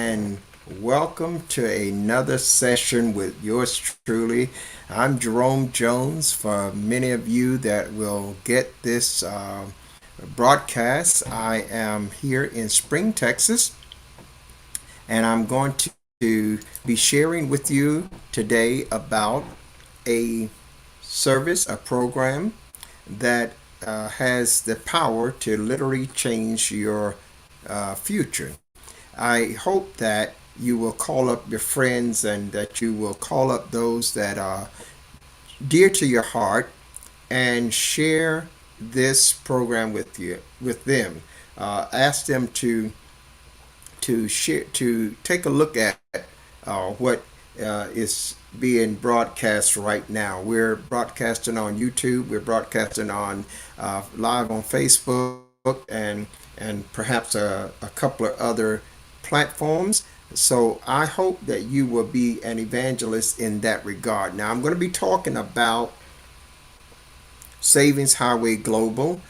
and welcome to another session with yours truly. I'm Jerome Jones. For many of you that will get this broadcast, I am here in Spring, Texas, and I'm going to be sharing with you today about a service, a program that has the power to literally change your future. I hope that you will call up your friends and that you will call up those that are dear to your heart and share this program with them. Ask them to take a look at what is being broadcast right now. We're broadcasting on YouTube. We're broadcasting on live on Facebook and perhaps a couple of other platforms. So I hope that you will be an evangelist in that regard. Now I'm going to be talking about Savings Highway Global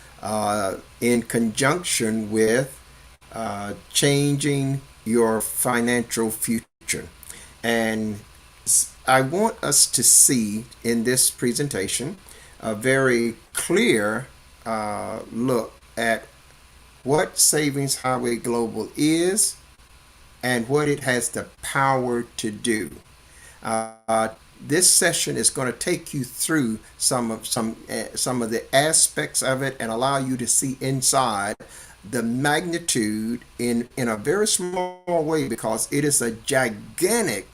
in conjunction with changing your financial future. And I want us to see in this presentation a very clear look at what Savings Highway Global is and what it has the power to do. This session is going to take you through some of the aspects of it and allow you to see inside the magnitude in a very small way, because it is a gigantic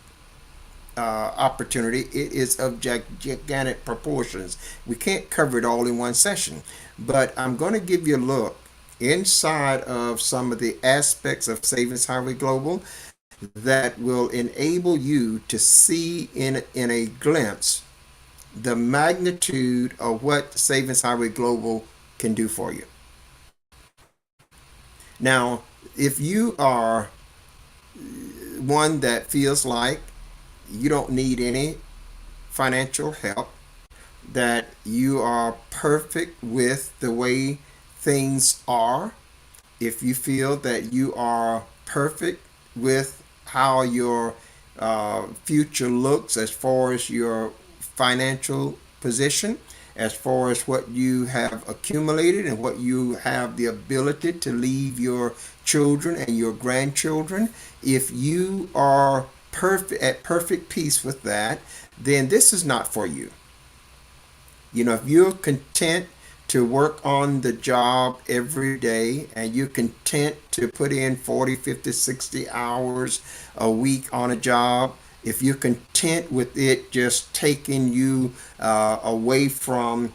opportunity. It is of gigantic proportions. We can't cover it all in one session, but I'm going to give you a look inside of some of the aspects of Savings Highway Global that will enable you to see in a glimpse the magnitude of what Savings Highway Global can do for you. Now, if you are one that feels like you don't need any financial help, that you are perfect with the way things are, if you feel that you are perfect with how your future looks as far as your financial position, as far as what you have accumulated and what you have the ability to leave your children and your grandchildren, if you are at perfect peace with that, then this is not for you. You know, if you're content to work on the job every day and you're content to put in 40, 50, 60 hours a week on a job, if you're content with it just taking you away from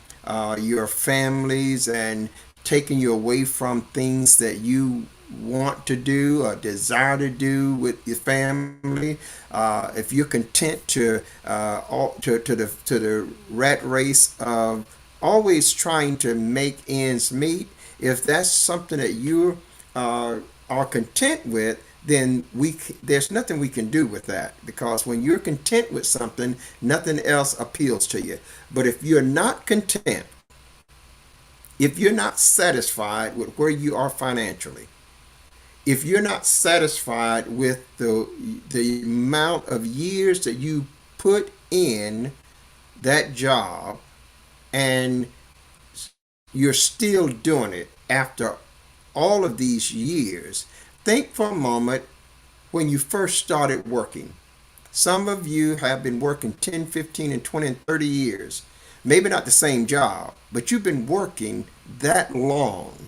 your families and taking you away from things that you want to do or desire to do with your family, if you're content to the rat race of always trying to make ends meet, if that's something that you are content with, then there's nothing we can do with that, because when you're content with something, nothing else appeals to you. But if you're not content, if you're not satisfied with where you are financially, if you're not satisfied with the amount of years that you put in that job and you're still doing it after all of these years, think for a moment when you first started working. Some of you have been working 10, 15, and 20 and 30 years. Maybe not the same job, but you've been working that long.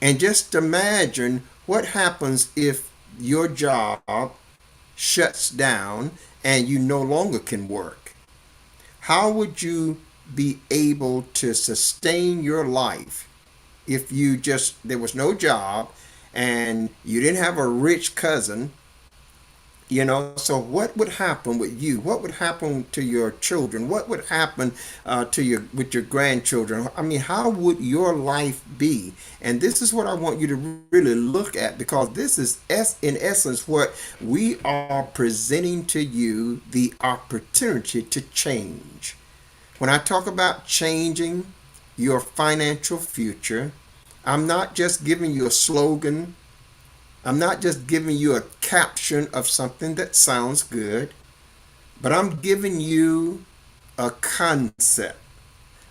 And just imagine what happens if your job shuts down and you no longer can work. How would you be able to sustain your life if there was no job and you didn't have a rich cousin? So what would happen with you? What would happen to your children? What would happen with your grandchildren? I mean, how would your life be? And this is what I want you to really look at, because this is in essence what we are presenting to you, the opportunity to change. When I talk about changing your financial future, I'm not just giving you a slogan I'm not just giving you a caption of something that sounds good, but I'm giving you a concept,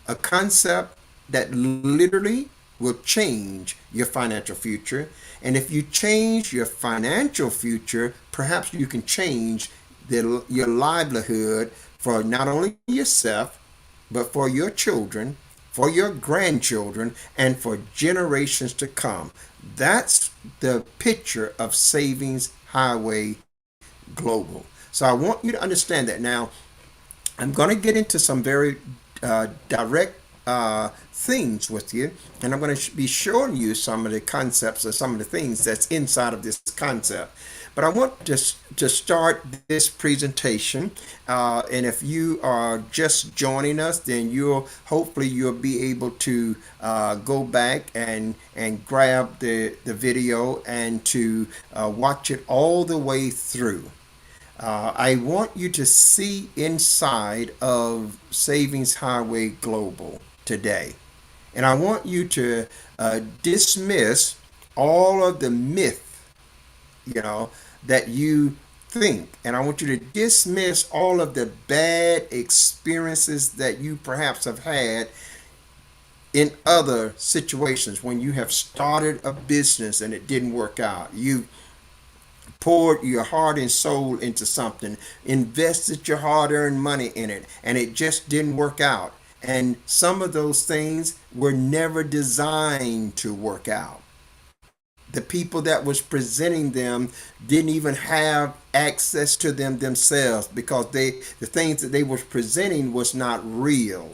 a concept that literally will change your financial future. And if you change your financial future, perhaps you can change your livelihood for not only yourself, but for your children, for your grandchildren, and for generations to come. That's the picture of Savings Highway Global. So I want you to understand that. Now, I'm going to get into some very direct things with you, and I'm going to be showing you some of the concepts or some of the things that's inside of this concept. But I want to start this presentation, and if you are just joining us, then you'll be able to go back and grab the video and to watch it all the way through. I want you to see inside of Savings Highway Global today. And I want you to dismiss all of the myth, that you think. And I want you to dismiss all of the bad experiences that you perhaps have had in other situations when you have started a business and it didn't work out. You poured your heart and soul into something, invested your hard earned money in it, and it just didn't work out. And some of those things were never designed to work out. The people that was presenting them didn't even have access to them themselves because the things that they was presenting was not real.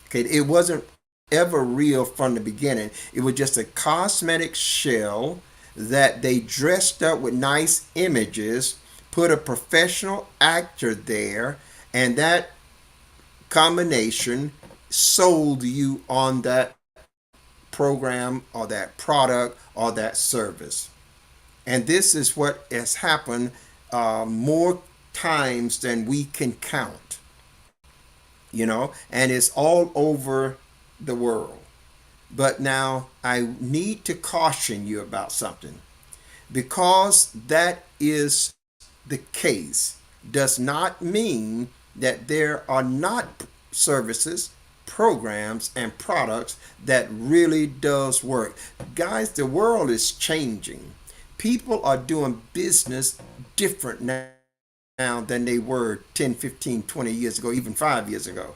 Okay, it wasn't ever real from the beginning. It was just a cosmetic shell that they dressed up with nice images, put a professional actor there, and that combination sold you on that program or that product or that service. And this is what has happened more times than we can count, and it's all over the world. But now I need to caution you about something. Because that is the case, does not mean that there are not services, programs, and products that really does work. Guys, the world is changing. People are doing business different now than they were 10, 15, 20 years ago, even 5 years ago.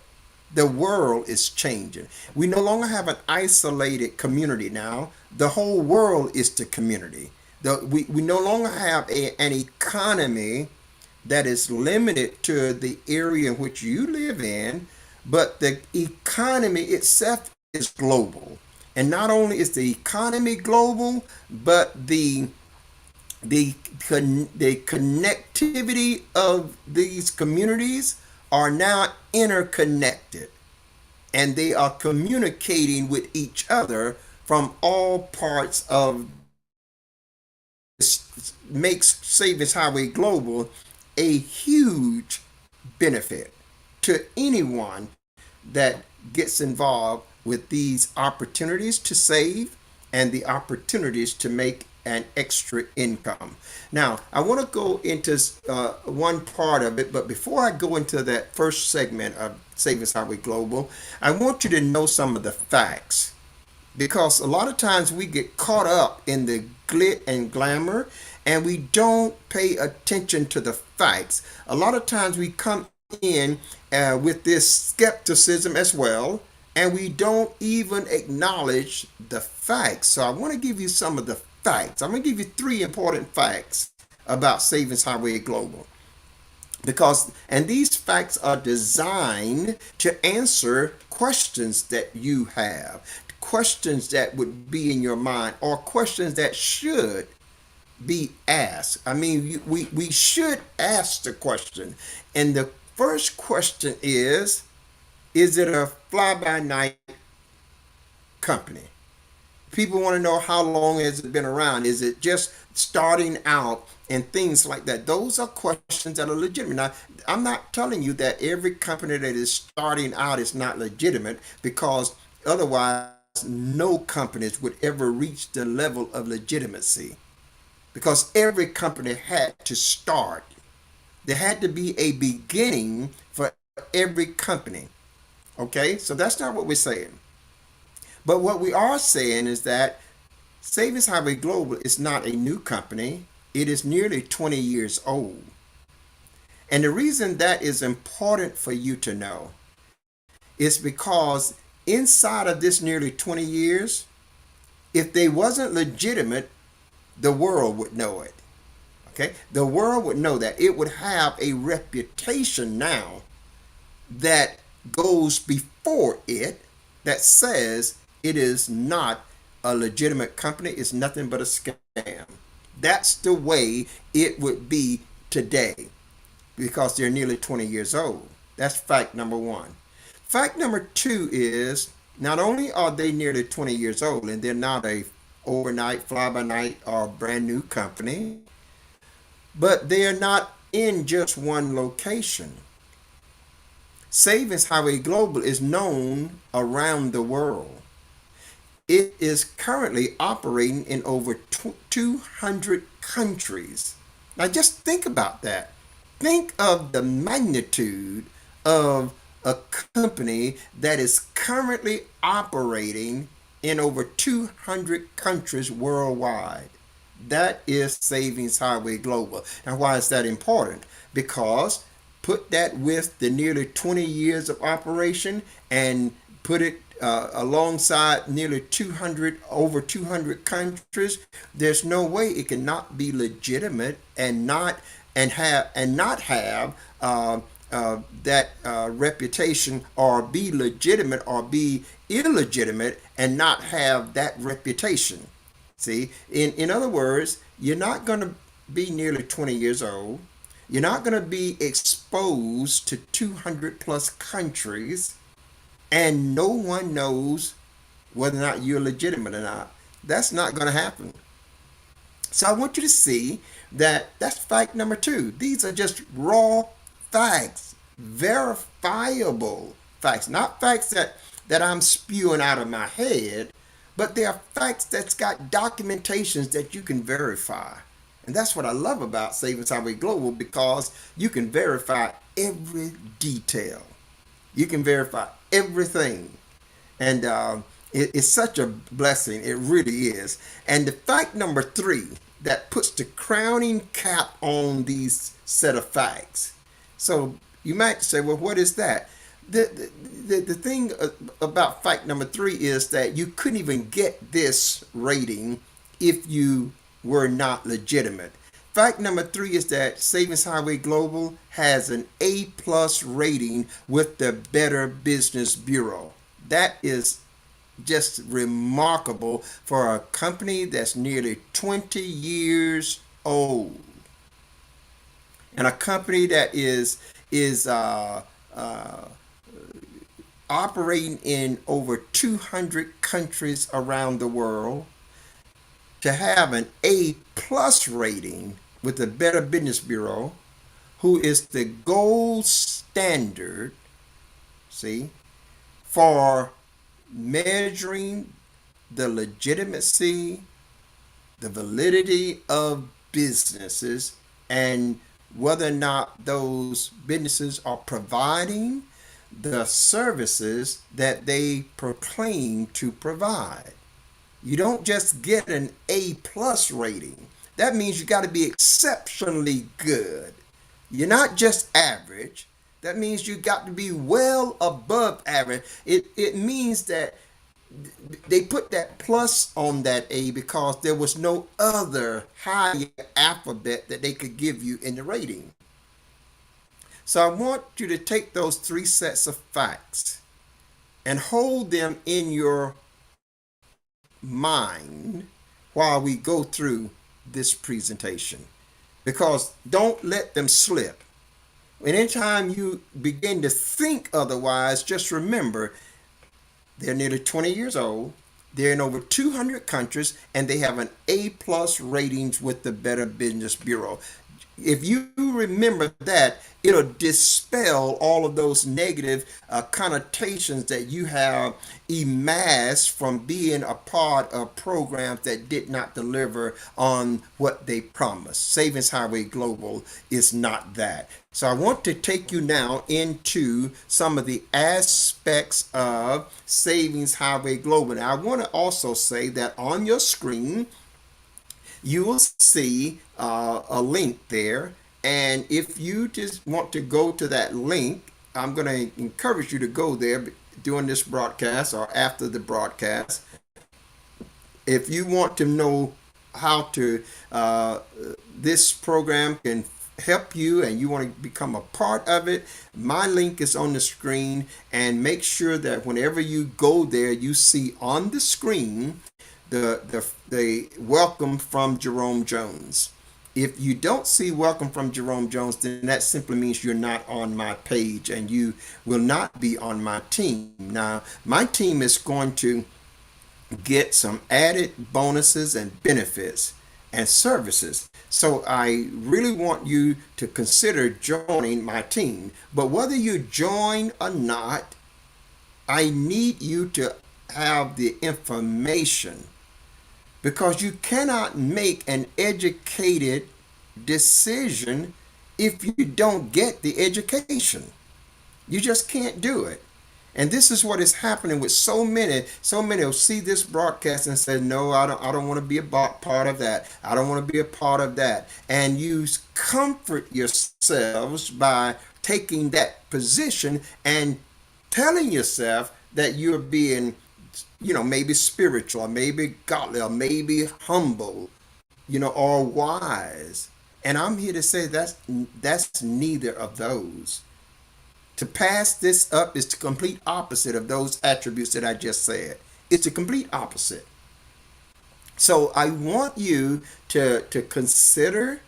The world is changing. We no longer have an isolated community now. The whole world is the community. We no longer have an economy that is limited to the area in which you live in, but the economy itself is global. And not only is the economy global, but the connectivity of these communities are now interconnected, and they are communicating with each other from all parts of this. Makes Savings Highway Global a huge benefit to anyone that gets involved with these opportunities to save and the opportunities to make an extra income. Now, I want to go into one part of it, but before I go into that first segment of Savings Highway Global, I want you to know some of the facts, because a lot of times we get caught up in the glit and glamour and we don't pay attention to the facts. A lot of times we come in with this skepticism as well, and we don't even acknowledge the facts. So I want to give you some of the facts. I'm going to give you 3 important facts about Savings Highway Global. And these facts are designed to answer questions that you have, questions that would be in your mind, or questions that should be asked. I mean, we should ask the question. And the first question is it a fly by night company? People want to know, how long has it been around? Is it just starting out and things like that? Those are questions that are legitimate. Now, I'm not telling you that every company that is starting out is not legitimate, because otherwise no companies would ever reach the level of legitimacy. because every company had to start. There had to be a beginning for every company. Okay, so that's not what we're saying. But what we are saying is that Savings Highway Global is not a new company. It is nearly 20 years old. And the reason that is important for you to know is because inside of this nearly 20 years, if they wasn't legitimate, the world would know it. Okay? The world would know that. It would have a reputation now that goes before it that says it is not a legitimate company, it's nothing but a scam. That's the way it would be today because they're nearly 20 years old. That's fact number one. Fact number two is not only are they nearly 20 years old and they're not a overnight, fly by night, or brand new company, but they are not in just one location. Savings Highway Global is known around the world. It is currently operating in over 200 countries. Now just think about that. Think of the magnitude of a company that is currently operating in over 200 countries worldwide. That is Savings Highway Global. Now, why is that important? Because put that with the nearly 20 years of operation and put it alongside nearly 200 over 200 countries, there's no way it cannot be legitimate and not have that reputation, or be legitimate or be illegitimate and not have that reputation. See, in other words, you're not going to be nearly 20 years old. You're not going to be exposed to 200 plus countries, and no one knows whether or not you're legitimate or not. That's not going to happen. So I want you to see that that's fact number two. These are just raw facts, verifiable facts, not facts that I'm spewing out of my head, but they are facts that's got documentations that you can verify. And that's what I love about Savings Highway Global, because you can verify every detail. You can verify everything. And it's such a blessing. It really is. And the fact number three that puts the crowning cap on these set of facts. So you might say, well, what is that? The thing about fact number three is that you couldn't even get this rating if you were not legitimate. Fact number three is that Savings Highway Global has an A plus rating with the Better Business Bureau. That is just remarkable for a company that's nearly 20 years old, and a company that is operating in over 200 countries around the world. To have an A plus rating with the Better Business Bureau, who is the gold standard, see, for measuring the legitimacy, the validity of businesses, and whether or not those businesses are providing the services that they proclaim to provide. You don't just get an A plus rating. That means you got to be exceptionally good. You're not just average. That means you got to be well above average. It means that they put that plus on that A because there was no other higher alphabet that they could give you in the rating. So I want you to take those three sets of facts and hold them in your mind while we go through this presentation, because don't let them slip. Anytime you begin to think otherwise, just remember they're nearly 20 years old, they're in over 200 countries, and they have an A plus ratings with the Better Business Bureau. if you remember that, it'll dispel all of those negative connotations that you have amassed from being a part of programs that did not deliver on what they promised. Savings Highway Global is not that. So I want to take you now into some of the aspects of Savings Highway Global. Now, I want to also say that on your screen, you will see a link there. And if you just want to go to that link, I'm going to encourage you to go there during this broadcast or after the broadcast. If you want to know how to, this program can help you and you want to become a part of it, my link is on the screen. And make sure that whenever you go there, you see on the screen the welcome from Jerome Jones. If you don't see welcome from Jerome Jones, then that simply means you're not on my page and you will not be on my team. Now, my team is going to get some added bonuses and benefits and services. So I really want you to consider joining my team. But whether you join or not, I need you to have the information, because you cannot make an educated decision if you don't get the education. You just can't do it. And this is what is happening with so many. So many will see this broadcast and say, no, I don't want to be a part of that. I don't want to be a part of that. And you comfort yourselves by taking that position and telling yourself that you're being, maybe spiritual, or maybe godly, or maybe humble, or wise. And I'm here to say that's neither of those. To pass this up is the complete opposite of those attributes that I just said. It's the complete opposite. So I want you to consider,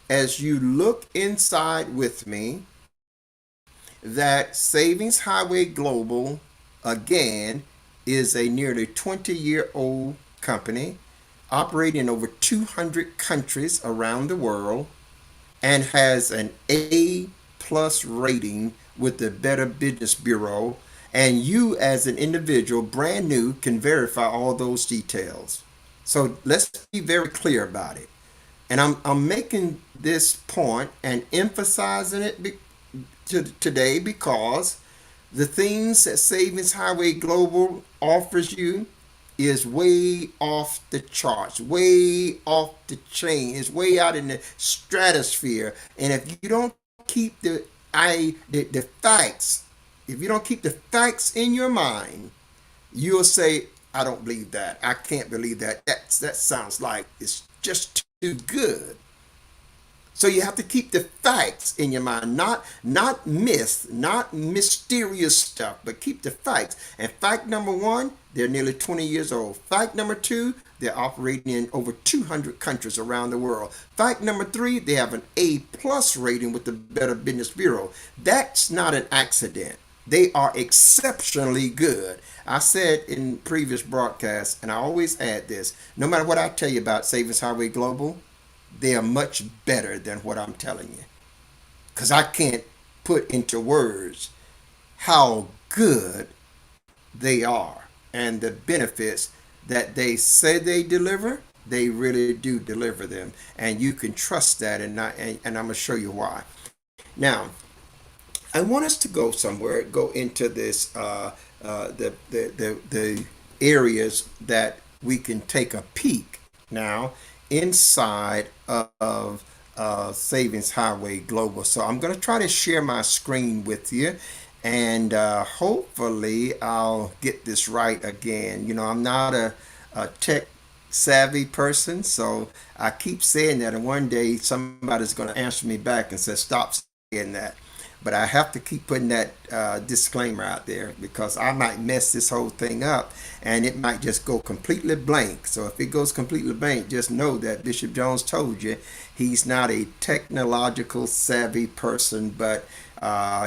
as you look inside with me, that Savings Highway Global, again, is a nearly 20-year-old company operating in over 200 countries around the world and has an A plus rating with the Better Business Bureau. And you, as an individual, brand new, can verify all those details. So let's be very clear about it. And I'm making this point and emphasizing it today because the things that Savings Highway Global offers you is way off the charts, way off the chain. It's way out in the stratosphere. And if you don't keep the facts, if you don't keep the facts in your mind, you'll say, I don't believe that. I can't believe that. That sounds like it's just too good. So you have to keep the facts in your mind, not myths, not mysterious stuff, but keep the facts. And fact number one, they're nearly 20 years old. Fact number two, they're operating in over 200 countries around the world. Fact number three, they have an A plus rating with the Better Business Bureau. That's not an accident. They are exceptionally good. I said in previous broadcasts, and I always add this, no matter what I tell you about Savings Highway Global, they are much better than what I'm telling you. Because I can't put into words how good they are and the benefits that they say they deliver. They really do deliver them. And you can trust that, and I'm going to show you why. Now, I want us to go somewhere, go into this, the areas that we can take a peek now inside of Savings Highway Global. So I'm going to try to share my screen with you, and hopefully I'll get this right again. I'm not a tech savvy person, so I keep saying that, and one day somebody's going to answer me back and say, stop saying that. But I have to keep putting that disclaimer out there, because I might mess this whole thing up and it might just go completely blank. So if it goes completely blank, just know that Bishop Jones told you he's not a technological savvy person, but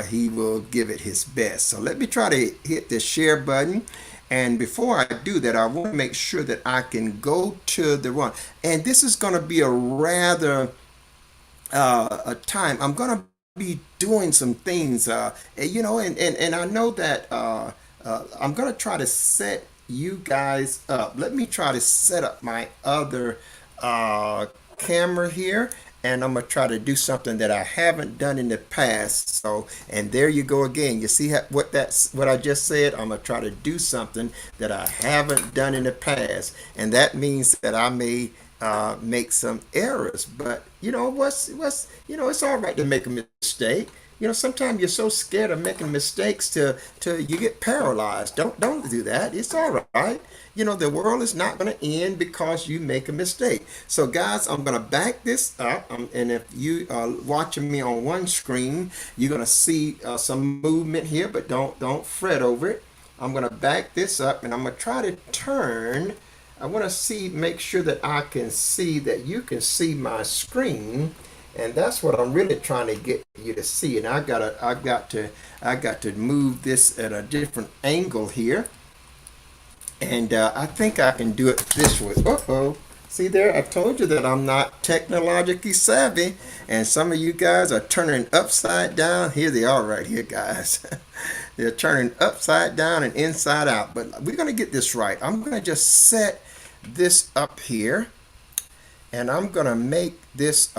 he will give it his best. So let me try to hit the share button. And before I do that, I want to make sure that I can go to the run. And this is going to be a rather a time. I'm gonna be doing some things, and I know that I'm gonna try to set you guys up. Let me try to set up my other uh, camera here, and I'm gonna try to do something that I haven't done in the past. So, and there you go again. You see what I just said? I'm gonna try to do something that I haven't done in the past, and that means that I may make some errors. But it's all right to make a mistake. Sometimes you're so scared of making mistakes to you get paralyzed. Don't do that. It's all right. The world is not going to end because you make a mistake. So guys, I'm going to back this up, and if you are watching me on one screen, you're going to see some movement here, but don't fret over it. I'm going to back this up, and I'm going to try to turn. I want to make sure that I can see, that you can see my screen, and that's what I'm really trying to get you to see. And I got to move this at a different angle here, and I think I can do it this way. Uh-oh. See there, I told you that I'm not technologically savvy, and some of you guys are turning upside down. Here they are right here, guys. They're turning upside down and inside out, but we're going to get this right. I'm going to just set this up here, and I'm going to make this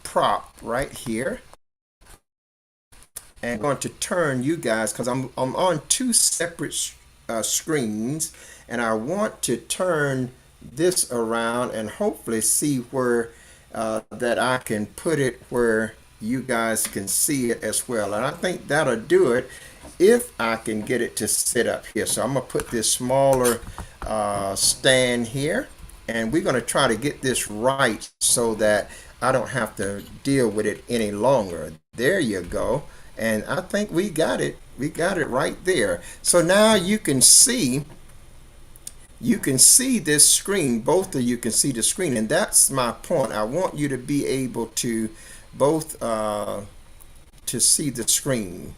prop right here, and I'm going to turn you guys, because I'm on two separate screens, and I want to turn this around and hopefully see where that I can put it where you guys can see it as well. And I think that'll do it if I can get it to sit up here. So I'm gonna put this smaller stand here, and we're gonna try to get this right so that I don't have to deal with it any longer. There you go. And I think we got it. We got it right there. So now you can see this screen. Both of you can see the screen, and that's my point. I want you to be able to both to see the screen.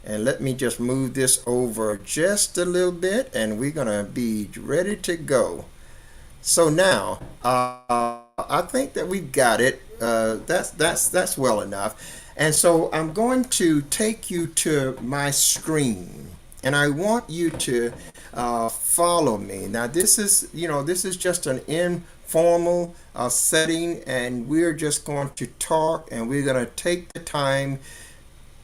And let me just move this over just a little bit, and we're gonna be ready to go. So now I think that we've got it. That's well enough. And so I'm going to take you to my screen, and I want you to follow me. Now this is just an informal setting, and we're just going to talk, and we're going to take the time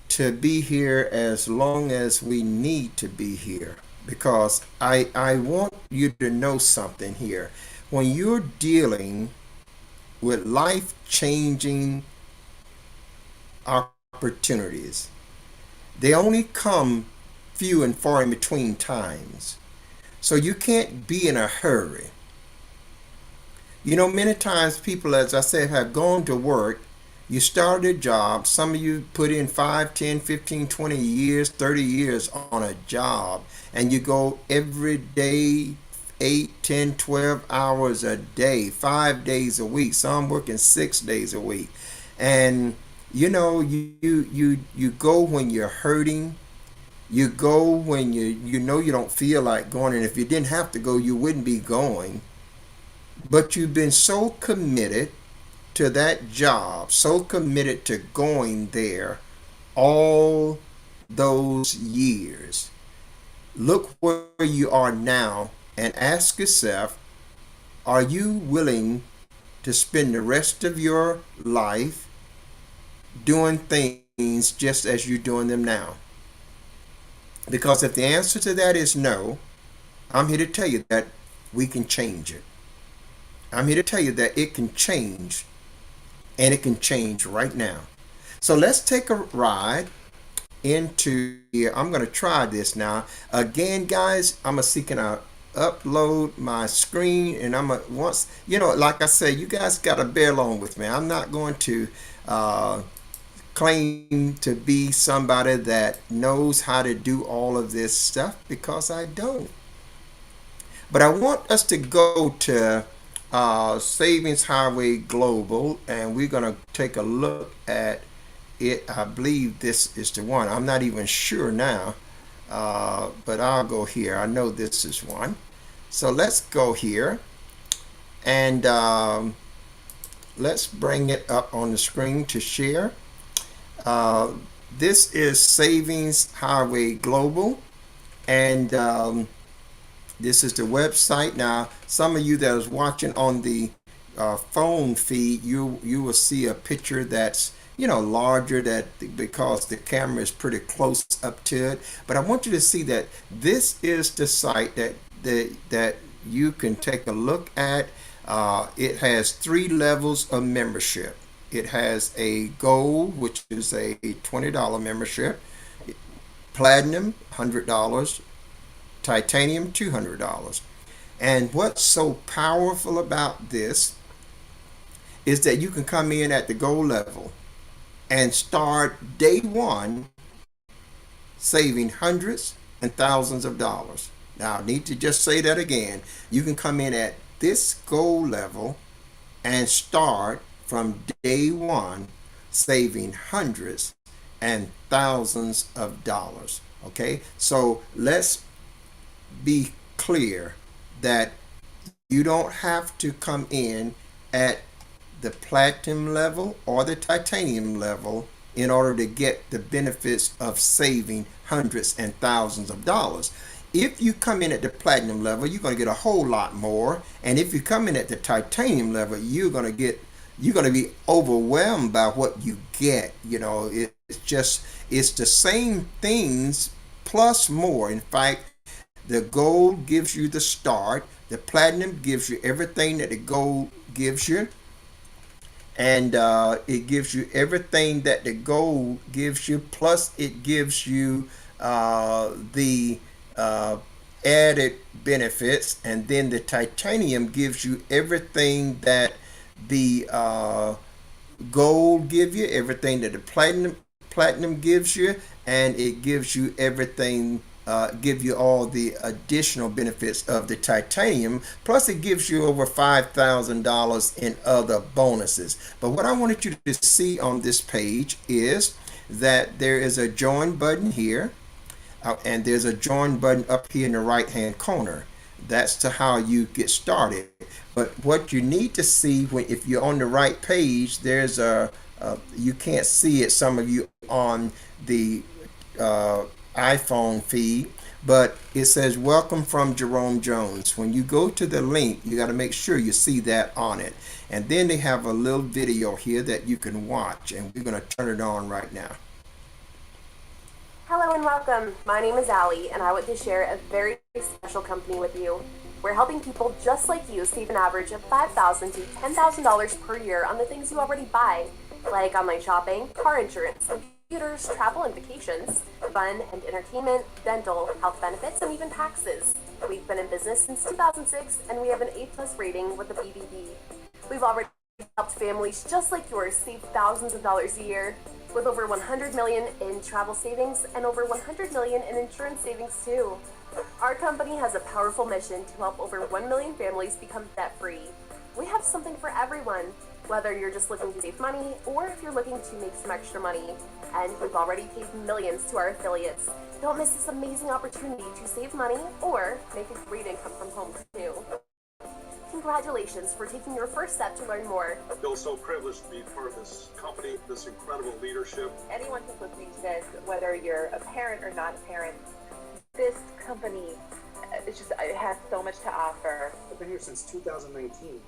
to be here as long as we need to be here, because I want you to know something here. When you're dealing with life-changing opportunities, they only come few and far in between times. So you can't be in a hurry. Many times people, as I said, have gone to work. You started a job. Some of you put in 5, 10, 15, 20 years, 30 years on a job, and you go every day, 8, 10, 12 hours a day, 5 days a week. Some working 6 days a week. And you go when you're hurting. You go when you don't feel like going, and if you didn't have to go, you wouldn't be going. But you've been so committed to that job, so committed to going there all those years. Look where you are now and ask yourself, are you willing to spend the rest of your life doing things just as you're doing them now? Because if the answer to that is no, I'm here to tell you that we can change it. I'm here to tell you that it can change, and it can change right now. So let's take a ride into here. I'm going to try this now. Again, guys, I'm going to see, can I upload my screen, and I'm going to, once, like I said, you guys got to bear along with me. I'm not going to claim to be somebody that knows how to do all of this stuff, because I don't. But I want us to go to Savings Highway Global, and we're going to take a look at it. I believe this is the one. I'm not even sure now, but I'll go here. I know this is one. So let's go here, and let's bring it up on the screen to share. Uh, this is Savings Highway Global, and this is the website. Now, some of you that is watching on the phone feed, you will see a picture that's larger that because the camera is pretty close up to it. But I want you to see that this is the site that you can take a look at. It has three levels of membership. It has a gold, which is a $20 membership, platinum $100, titanium $200. And what's so powerful about this is that you can come in at the gold level and start day one saving hundreds and thousands of dollars. Now, I need to just say that again. You can come in at this gold level and start from day one saving hundreds and thousands of dollars. Okay, so let's be clear that you don't have to come in at the platinum level or the titanium level in order to get the benefits of saving hundreds and thousands of dollars. If you come in at the platinum level, you're going to get a whole lot more. And if you come in at the titanium level, you're going to be overwhelmed by what you get. It's the same things plus more. In fact, the gold gives you the start. The platinum gives you everything that the gold gives you. And it gives you everything that the gold gives you. Plus, it gives you the added benefits. And then the titanium gives you everything that the gold gives you, everything that the platinum gives you, and it gives you everything, give you all the additional benefits of the titanium. Plus, it gives you over $5,000 in other bonuses. But what I wanted you to see on this page is that there is a join button here, and there's a join button up here in the right hand corner. That's to how you get started. But what you need to see if you're on the right page, there's you can't see it, some of you on the iPhone feed, but it says welcome from Jerome Jones. When you go to the link, you got to make sure you see that on it. And then they have a little video here that you can watch, and we're going to turn it on right now. Hello and welcome. My name is Allie, and I want to share a very special company with you. We're helping people just like you save an average of $5,000 to $10,000 per year on the things you already buy, like online shopping, car insurance, computers, travel and vacations, fun and entertainment, dental, health benefits, and even taxes. We've been in business since 2006, and we have an A+ rating with the BBB. We've already helped families just like yours save thousands of dollars a year, with over $100 million in travel savings and over $100 million in insurance savings too. Our company has a powerful mission to help over 1 million families become debt-free. We have something for everyone, whether you're just looking to save money or if you're looking to make some extra money. And we've already paid millions to our affiliates. Don't miss this amazing opportunity to save money or make a great income from home too. Congratulations for taking your first step to learn more. I feel so privileged to be part of this company, this incredible leadership. Anyone who's listening to this, whether you're a parent or not a parent, this company, it has so much to offer. I've been here since 2019,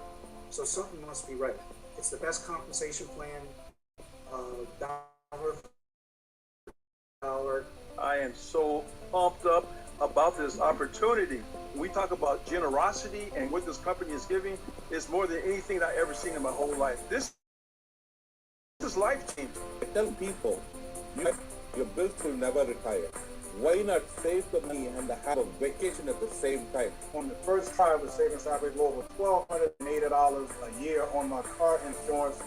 so something must be right. It's the best compensation plan, dollar for dollar. I am so pumped up about this opportunity. When we talk about generosity and what this company is giving, it's more than anything I've ever seen in my whole life. This is life-changing. I tell people, your bills will never retire. Why not save the money and have a vacation at the same time? On the first trial of Savings Highway Global, $1,280 a year on my car insurance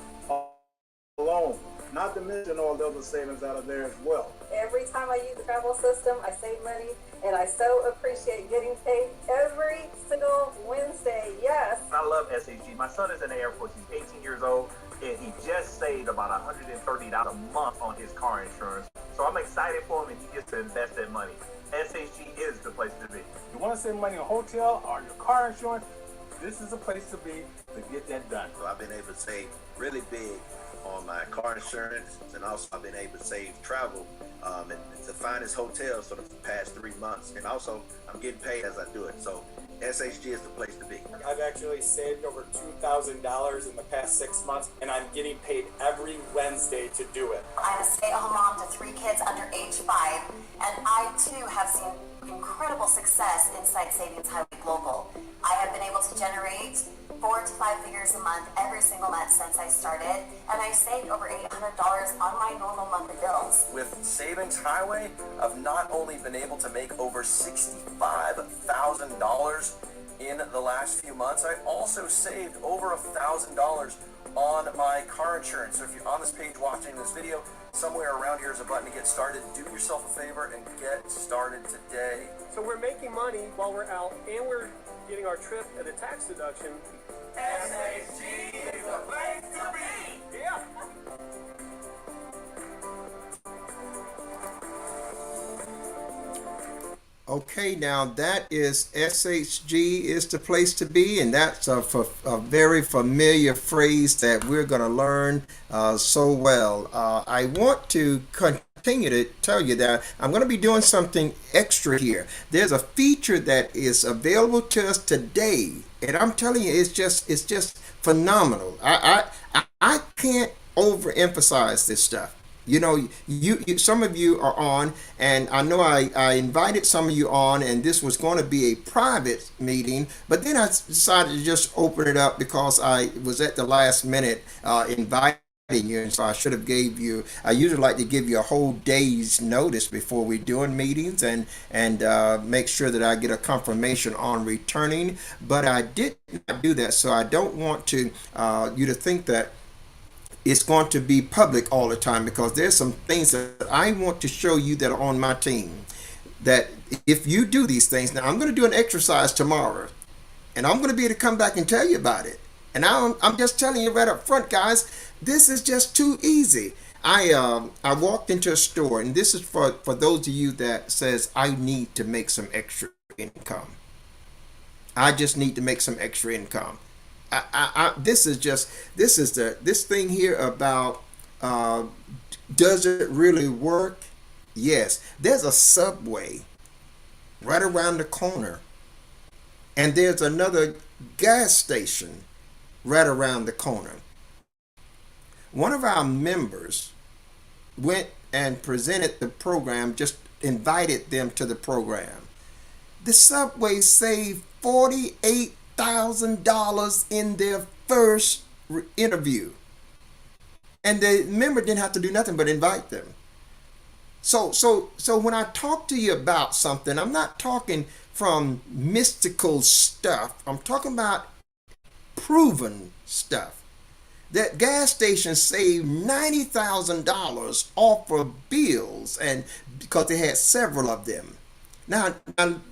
alone. Not to mention all the other savings that are there as well. Every time I use the travel system, I save money, and I so appreciate getting paid every single Wednesday. Yes. I love SHG. My son is in the Air Force. He's 18 years old, and he just saved about $130 a month on his car insurance. So I'm excited for him, and he gets to invest that money. SHG is the place to be. You want to save money on hotel or your car insurance? this is a place to be to get that done. So I've been able to save really big on my car insurance, and also I've been able to save travel and the finest hotels for the past 3 months. And also I'm getting paid as I do it. So SHG is the place to be. I've actually saved over $2,000 in the past 6 months, and I'm getting paid every Wednesday to do it. I'm a stay-at-home mom to 3 kids under age 5, and I too have seen incredible success inside Savings Highway Global. I have been able to generate 4 to 5 figures a month every single month since I started, and I saved over $800 on my normal monthly bills. With Savings Highway, I've not only been able to make over $65,000 in the last few months, I also saved over $1,000 on my car insurance. So if you're on this page watching this video, somewhere around here is a button to get started. Do yourself a favor and get started today. So we're making money while we're out, and we're getting our trip at a tax deduction. SHG is the place to be. Yeah. Okay, now that is SHG is the place to be, and that's a very familiar phrase that we're going to learn so well. I want to continue to tell you that I'm going to be doing something extra here. There's a feature that is available to us today, and I'm telling you, it's just phenomenal. I can't overemphasize this stuff. You know, you some of you are on, and I know I invited some of you on, and this was going to be a private meeting, but then I decided to just open it up because I was at the last minute inviting you, and so I should have gave you, I usually like to give you a whole day's notice before we're doing meetings and make sure that I get a confirmation on returning, but I did not do that, so I don't want to you to think that it's going to be public all the time, because there's some things that I want to show you that are on my team, that if you do these things, now I'm going to do an exercise tomorrow, and I'm going to be able to come back and tell you about it. And I'm just telling you right up front, guys, this is just too easy. I walked into a store, and this is for those of you that says, I need to make some extra income. I just need to make some extra income. This thing here about does it really work? Yes, there's a Subway right around the corner, and there's another gas station right around the corner. One of our members went and presented the program, just invited them to the program. The Subway saved $48,000 in their first interview, and the member didn't have to do nothing but invite them. So when I talk to you about something, I'm not talking from mystical stuff. I'm talking about proven stuff. That gas station saved $90,000 off of bills, and because they had several of them. Now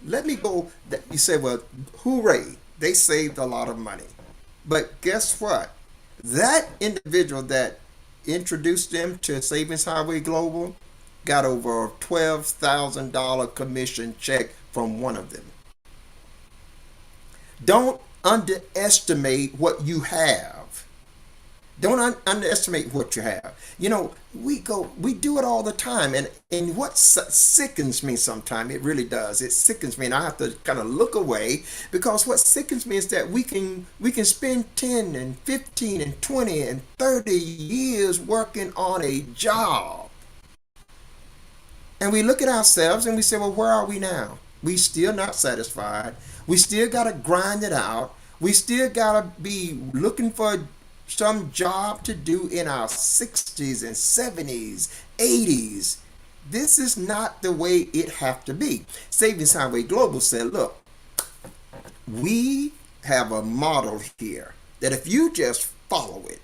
let me go. You say, well, hooray, they saved a lot of money. But guess what? That individual that introduced them to Savings Highway Global got over a $12,000 commission check from one of them. Don't underestimate what you have. Don't underestimate what you have. You know, we do it all the time, and what sickens me sometimes, it really does. It sickens me, and I have to kind of look away, because what sickens me is that we can spend 10 and 15 and 20 and 30 years working on a job, and we look at ourselves and we say, well, where are we now? We still not satisfied. We still got to grind it out. We still got to be looking for some job to do in our 60s and 70s, 80s. This is not the way it have to be. Savings Highway Global said, look, we have a model here that if you just follow it,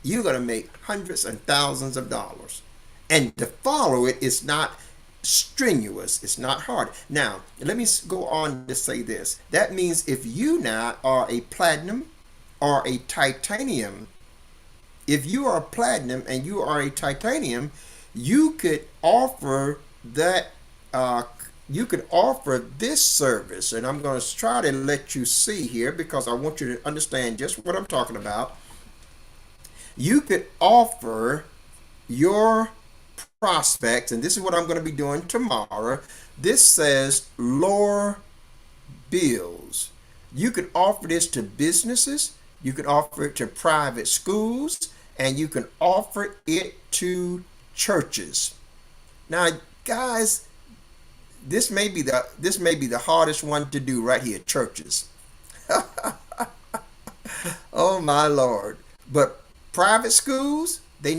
you're going to make hundreds and thousands of dollars. And to follow it is not strenuous. It's not hard. Now, let me go on to say this. That means if you now are a platinum or a titanium, if you are a platinum and you are a titanium, you could offer that you could offer this service, and I'm going to try to let you see here because I want you to understand just what I'm talking about. You could offer your prospects, and this is what I'm going to be doing tomorrow. This says lower bills. You could offer this to businesses, you could offer it to private schools, and you can offer it to churches. Now, guys, this may be the hardest one to do right here, churches. Oh my Lord. But private schools, they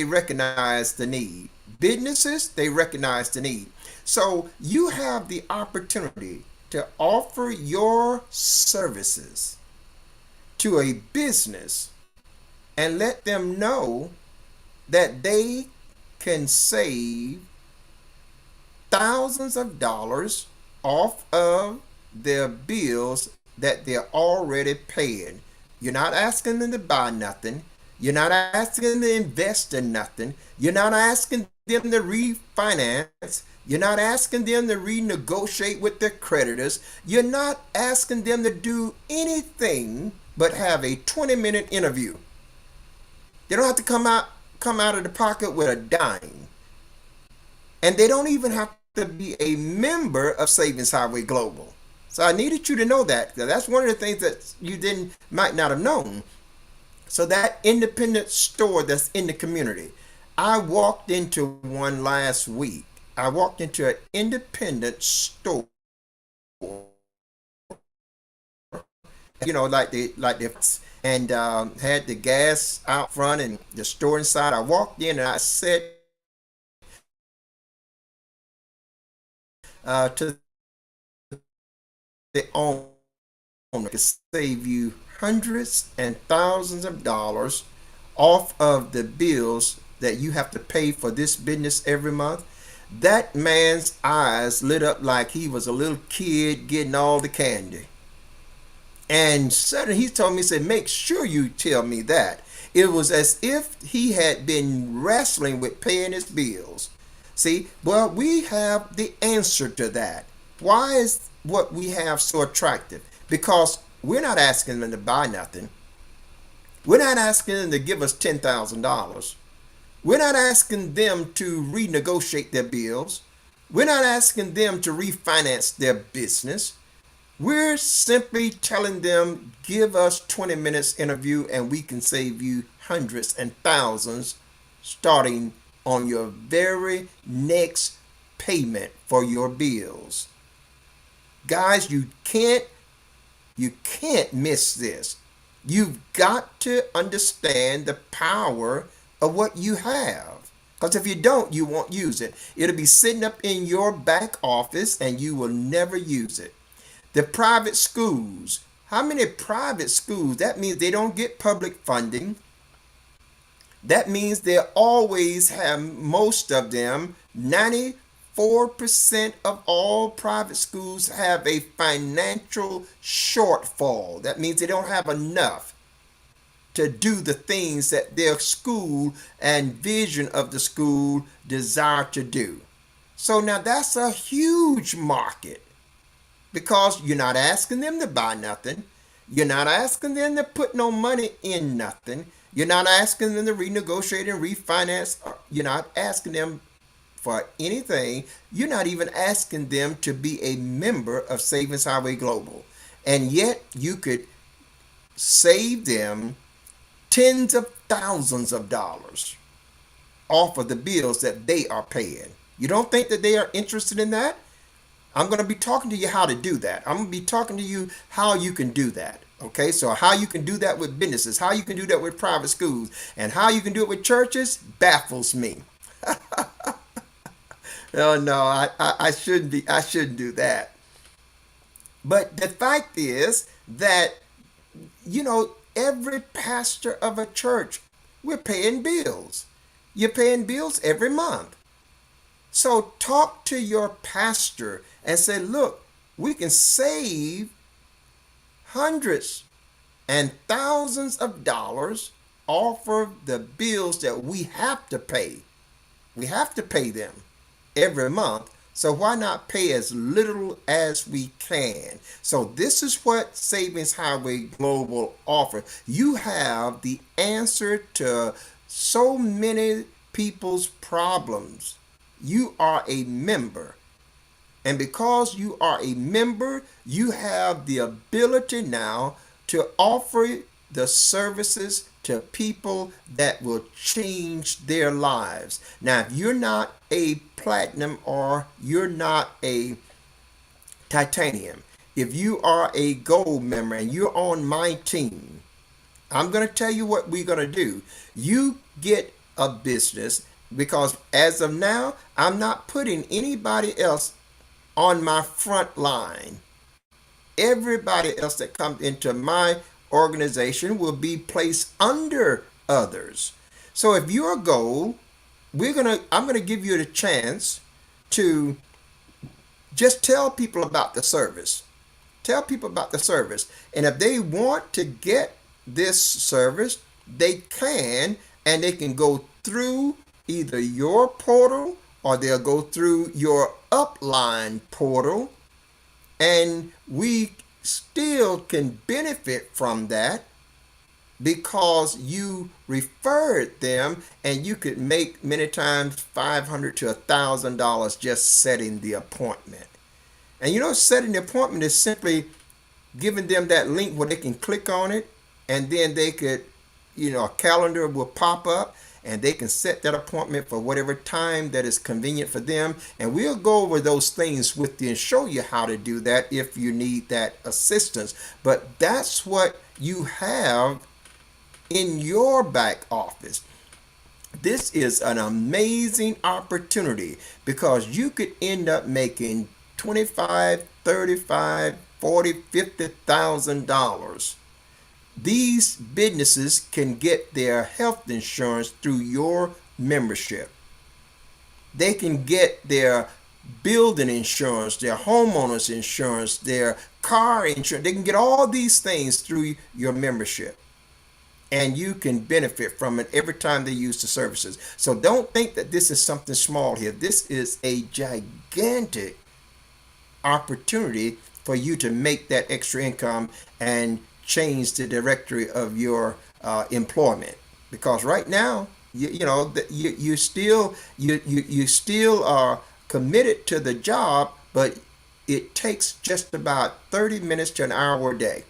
recognize the need. Businesses, they recognize the need. So you have the opportunity to offer your services to a business and let them know that they can save thousands of dollars off of their bills that they're already paying. You're not asking them to buy nothing. You're not asking them to invest in nothing. You're not asking them to refinance. You're not asking them to renegotiate with their creditors. You're not asking them to do anything but have a 20-minute interview. They don't have to come out of the pocket with a dime. And they don't even have to be a member of Savings Highway Global. So I needed you to know that. That's one of the things that you might not have known. So that independent store that's in the community. I walked into one last week. I walked into an independent store. And had the gas out front and the store inside. I walked in and I said to the owner, can save you hundreds and thousands of dollars off of the bills that you have to pay for this business every month. That man's eyes lit up like he was a little kid getting all the candy. And suddenly he told me, he said, make sure you tell me that. It was as if he had been wrestling with paying his bills. See, well, we have the answer to that. Why is what we have so attractive? Because we're not asking them to buy nothing. We're not asking them to give us $10,000. We're not asking them to renegotiate their bills. We're not asking them to refinance their business. We're simply telling them, give us 20 minutes interview and we can save you hundreds and thousands starting on your very next payment for your bills. Guys, you can't miss this. You've got to understand the power of what you have. Because if you don't, you won't use it. It'll be sitting up in your back office and you will never use it. The private schools. How many private schools? That means they don't get public funding. That means they always have, most of them, 94% of all private schools have a financial shortfall. That means they don't have enough to do the things that their school and vision of the school desire to do. So now that's a huge market because you're not asking them to buy nothing. You're not asking them to put no money in nothing. You're not asking them to renegotiate and refinance. You're not asking them for anything. You're not even asking them to be a member of Savings Highway Global. And yet you could save them tens of thousands of dollars off of the bills that they are paying. You don't think that they are interested in that? I'm going to be talking to you how to do that. I'm going to be talking to you how you can do that. Okay, so how you can do that with businesses, how you can do that with private schools, and how you can do it with churches baffles me. Oh no, I shouldn't do that. But the fact is that, every pastor of a church, we're paying bills. You're paying bills every month. So talk to your pastor and say, look, we can save hundreds and thousands of dollars off of the bills that we have to pay. We have to pay them every month So why not pay as little as we can? So this is what Savings Highway Global offers. You have the answer to so many people's problems. You are a member. And because you are a member, you have the ability now to offer the services to people that will change their lives. Now, if you're not a platinum or you're not a titanium, if you are a gold member and you're on my team, I'm going to tell you what we're going to do. You get a business because as of now, I'm not putting anybody else on my front line. Everybody else that comes into my organization will be placed under others. So if you're a goal, I'm gonna give you the chance to just tell people about the service. Tell people about the service. And if they want to get this service, they can, and they can go through either your portal or they'll go through your upline portal, and we still can benefit from that because you referred them, and you could make many times $500 to $1,000 just setting the appointment. And setting the appointment is simply giving them that link where they can click on it, and then they could, a calendar will pop up, and they can set that appointment for whatever time that is convenient for them. And we'll go over those things with you and show you how to do that if you need that assistance. But that's what you have in your back office. This is an amazing opportunity because you could end up making $25, $35, $40, $50,000. These businesses can get their health insurance through your membership. They can get their building insurance, their homeowners insurance, their car insurance. They can get all these things through your membership. And you can benefit from it every time they use the services. So don't think that this is something small here. This is a gigantic opportunity for you to make that extra income and change the directory of your employment. Because right now, you still are committed to the job, but it takes just about 30 minutes to an hour a day.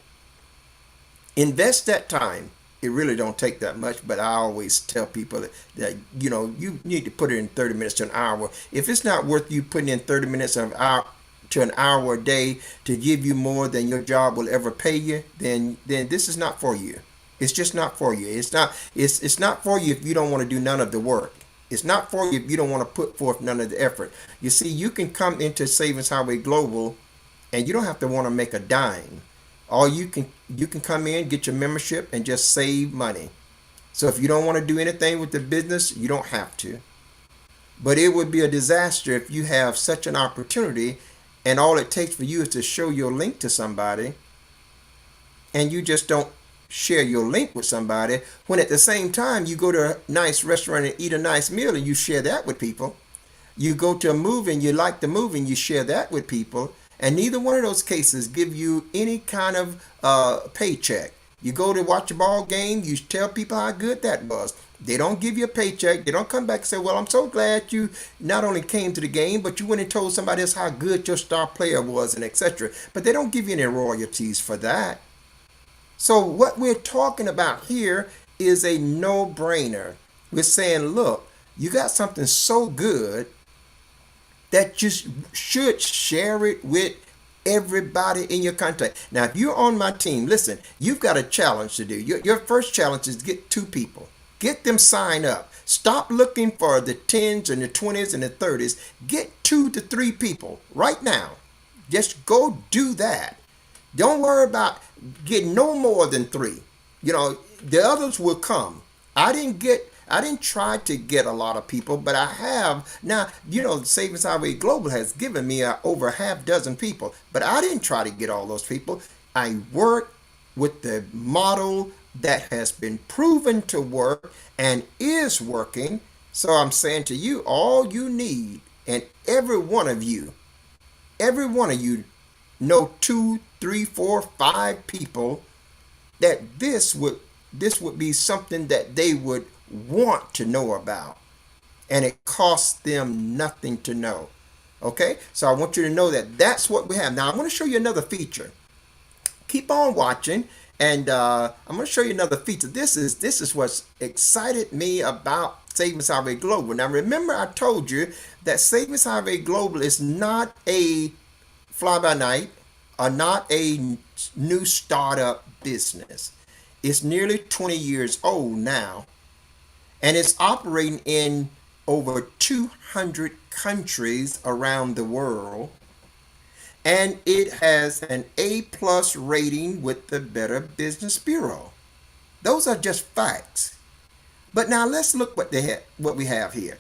Invest that time. It really don't take that much, but I always tell people that you need to put it in 30 minutes to an hour. If it's not worth you putting in 30 minutes to an hour a day to give you more than your job will ever pay you, then this is not for you. It's just not for you. It's not for you if you don't want to do none of the work. It's not for you if you don't want to put forth none of the effort. You see, you can come into Savings Highway Global and you don't have to want to make a dime. Or you can come in, get your membership, and just save money. So if you don't want to do anything with the business, you don't have to. But it would be a disaster if you have such an opportunity and all it takes for you is to show your link to somebody and you just don't share your link with somebody, when at the same time you go to a nice restaurant and eat a nice meal and you share that with people. You go to a movie and you like the movie and you share that with people. And neither one of those cases give you any kind of paycheck. You go to watch a ball game, you tell people how good that was. They don't give you a paycheck. They don't come back and say, well, I'm so glad you not only came to the game, but you went and told somebody else how good your star player was, and etc. But they don't give you any royalties for that. So what we're talking about here is a no-brainer. We're saying, look, you got something so good that you should share it with everybody in your contact. Now, if you're on my team, listen, you've got a challenge to do. Your first challenge is get 2 people. Get them signed up. Stop looking for the 10s and the 20s and the 30s. Get 2 to 3 people right now. Just go do that. Don't worry about getting no more than 3. The others will come. I didn't try to get a lot of people, but I have. Now, Savings Highway Global has given me over half dozen people, but I didn't try to get all those people. I worked with the model that has been proven to work and is working. So I'm saying to you, all you need and every one of you know two, three, four, five people that this would be something that they would want to know about, and it costs them nothing to know. Okay, so I want you to know that that's what we have. Now I want to show you another feature. Keep on watching, and I'm going to show you another feature. This is what's excited me about Savings Highway Global. Now remember, I told you that Savings Highway Global is not a fly by night or not a new startup business. It's nearly 20 years old now, and it's operating in over 200 countries around the world, and it has an A plus rating with the Better Business Bureau. Those are just facts. But now let's look what we have here.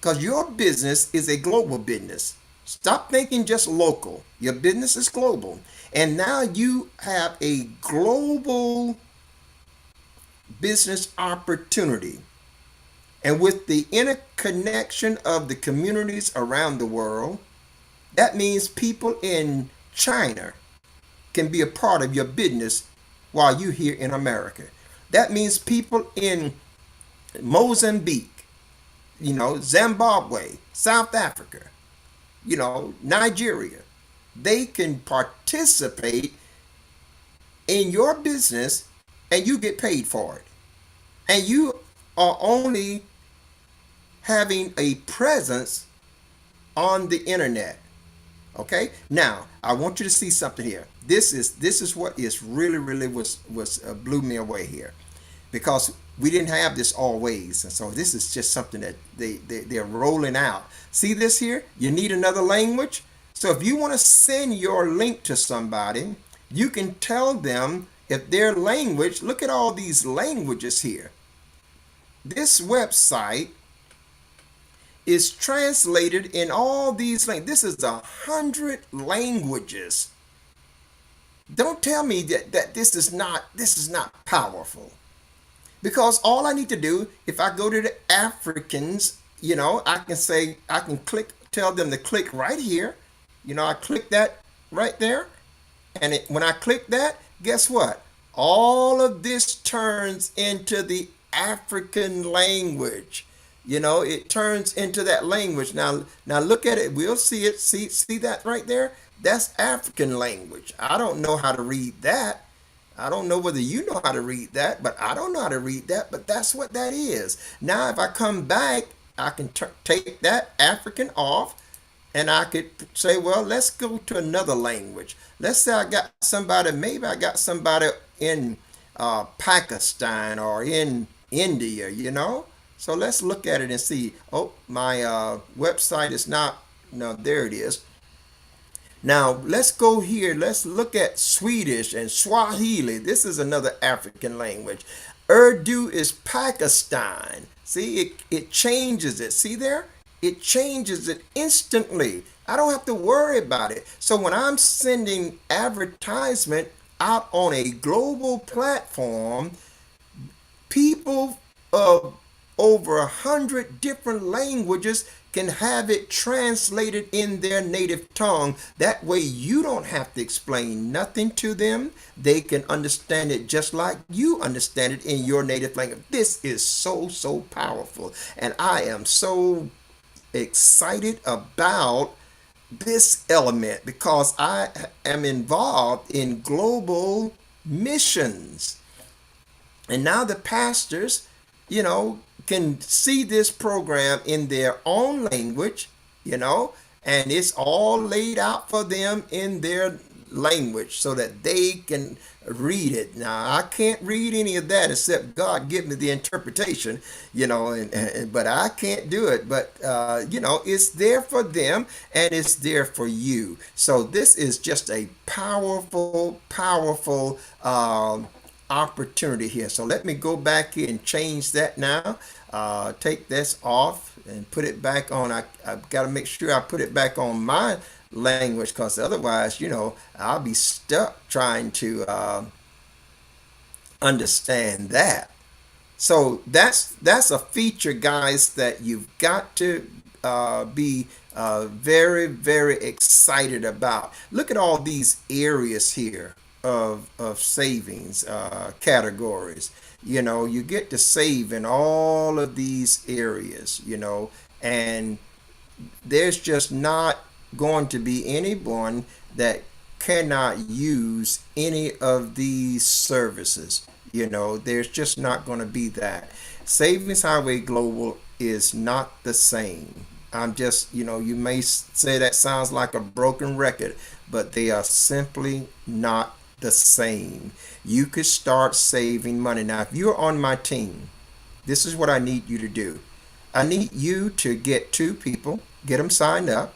Because your business is a global business. Stop thinking just local. Your business is global. And now you have a global business opportunity. And with the interconnection of the communities around the world, that means people in China can be a part of your business while you're here in America. That means people in Mozambique, Zimbabwe, South Africa, Nigeria, they can participate in your business and you get paid for it. And you are only having a presence on the internet. Okay, now I want you to see something here. This is what is really was blew me away here, because we didn't have this always, and so this is just something that they're rolling out. See this here? You need another language. So if you want to send your link to somebody, you can tell them if their language. Look at all these languages here. This website is translated in all these languages. This is 100 languages. Don't tell me that this is not powerful. Because all I need to do, if I go to the Africans, I can tell them to click right here. I click that right there. And when I click that, guess what? All of this turns into the African language. It turns into that language. Now look at it. We'll see it. See that right there? That's African language. I don't know how to read that. I don't know whether you know how to read that, but I don't know how to read that. But that's what that is. Now, if I come back, I can take that African off, and I could say, well, let's go to another language. Let's say maybe I got somebody in Pakistan or in India, So let's look at it and see. Oh, my website is not, no, there it is. Now let's go here. Let's look at Swedish and Swahili. This is another African language. Urdu is Pakistan. See, it changes it. See there? It changes it instantly. I don't have to worry about it. So when I'm sending advertisement out on a global platform, people of over 100 different languages can have it translated in their native tongue. That way you don't have to explain nothing to them. They can understand it just like you understand it in your native language. This is so powerful, and I am so excited about this element because I am involved in global missions. And now the pastors, can see this program in their own language, and it's all laid out for them in their language so that they can read it. Now, I can't read any of that except God give me the interpretation, but I can't do it. But, it's there for them and it's there for you. So this is just a powerful opportunity here. So let me go back here and change that now. Take this off and put it back on. I've got to make sure I put it back on my language, because otherwise, I'll be stuck trying to understand that. So that's a feature, guys, that you've got to be very, very excited about. Look at all these areas here of savings categories. You get to save in all of these areas, and there's just not going to be anyone that cannot use any of these services. There's just not going to be that. Savings Highway Global is not the same. I'm just, you may say that sounds like a broken record, but they are simply not the same. You could start saving money. Now, if you're on my team, this is what I need you to do. I need you to get two people, get them signed up,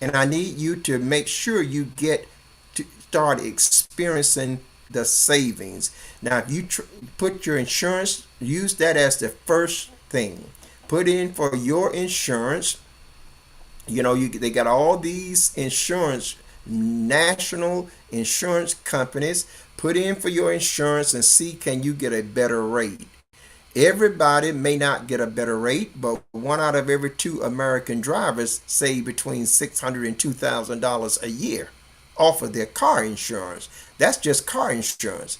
and I need you to make sure you get to start experiencing the savings. Now, if you put your insurance, use that as the first thing. Put in for your insurance. They got all these insurance, national insurance companies. Put in for your insurance and see, can you get a better rate. Everybody may not get a better rate, but 1 out of every 2 American drivers save between $600 and $2,000 a year off of their car insurance. That's just car insurance.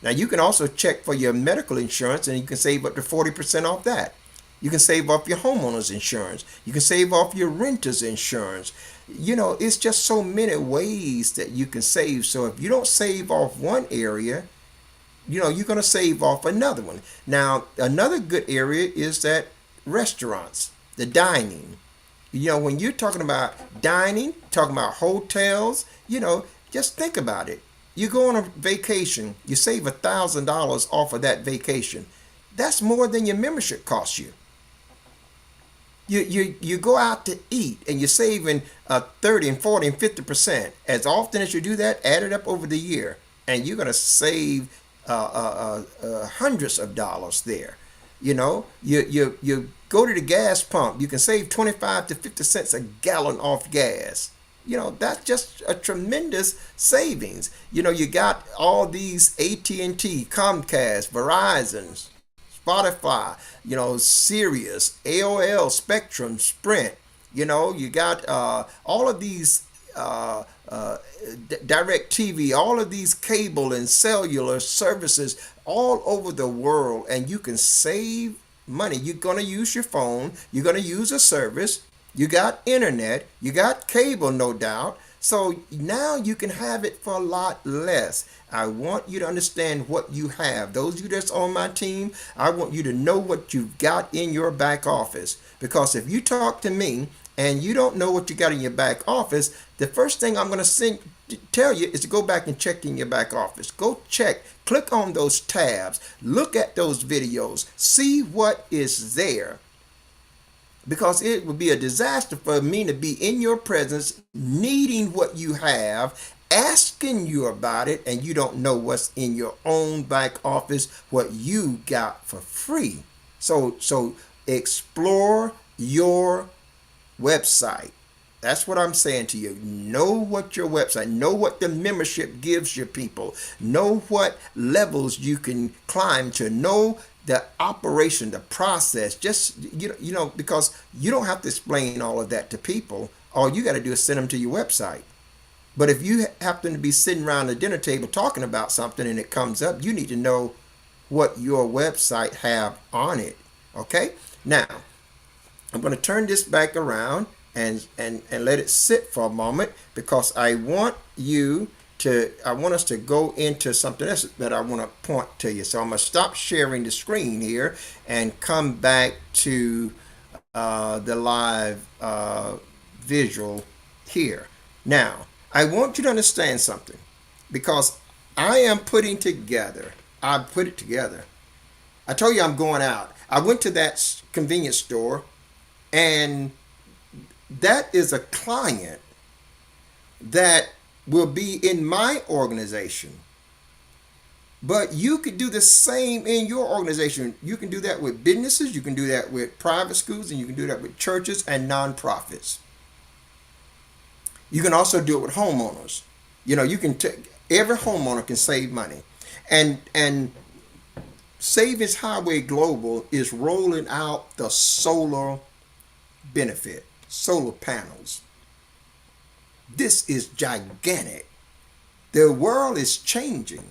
Now, you can also check for your medical insurance, and you can save up to 40% off that. You can save off your homeowner's insurance. You can save off your renter's insurance. It's just so many ways that you can save. So if you don't save off one area, you're going to save off another one. Now, another good area is that restaurants, the dining. When you're talking about dining, talking about hotels, just think about it. You go on a vacation, you save $1,000 off of that vacation. That's more than your membership costs you. You go out to eat and you're saving 30 and 40 and 50%. As often as you do that, add it up over the year, and you're going to save hundreds of dollars there. You go to the gas pump, you can save 25 to 50 cents a gallon off gas. That's just a tremendous savings. You got all these AT&T, Comcast, Verizon, Spotify, Sirius, AOL, Spectrum, Sprint. You got all of these direct TV, all of these cable and cellular services all over the world, and you can save money. You're going to use your phone, you're going to use a service, you got internet, you got cable, no doubt. So now you can have it for a lot less. I want you to understand what you have. Those of you that's on my team, I want you to know what you've got in your back office. Because if you talk to me and you don't know what you got in your back office, the first thing I'm going to tell you is to go back and check in your back office. Go check, click on those tabs, look at those videos, see what is there. Because it would be a disaster for me to be in your presence, needing what you have, asking you about it, and you don't know what's in your own back office, what you got for free. So explore your website. That's what I'm saying to you. Know what your website, know what the membership gives your people, know what levels you can climb to, know the operation, the process. Just, because you don't have to explain all of that to people. All you got to do is send them to your website. But if you happen to be sitting around the dinner table talking about something and it comes up, you need to know what your website have on it. Okay? Now, I'm going to turn this back around and let it sit for a moment, because I want us to go into something else that I want to point to you. So I'm going to stop sharing the screen here and come back to the live visual here. Now, I want you to understand something, because I put it together. I told you I'm going out. I went to that convenience store, and that is a client that will be in my organization. But you could do the same in your organization. You can do that with businesses, you can do that with private schools, and you can do that with churches and nonprofits. You can also do it with homeowners. You can every homeowner can save money. And Savings Highway Global is rolling out the solar benefit. solar panels. This is gigantic. The world is changing.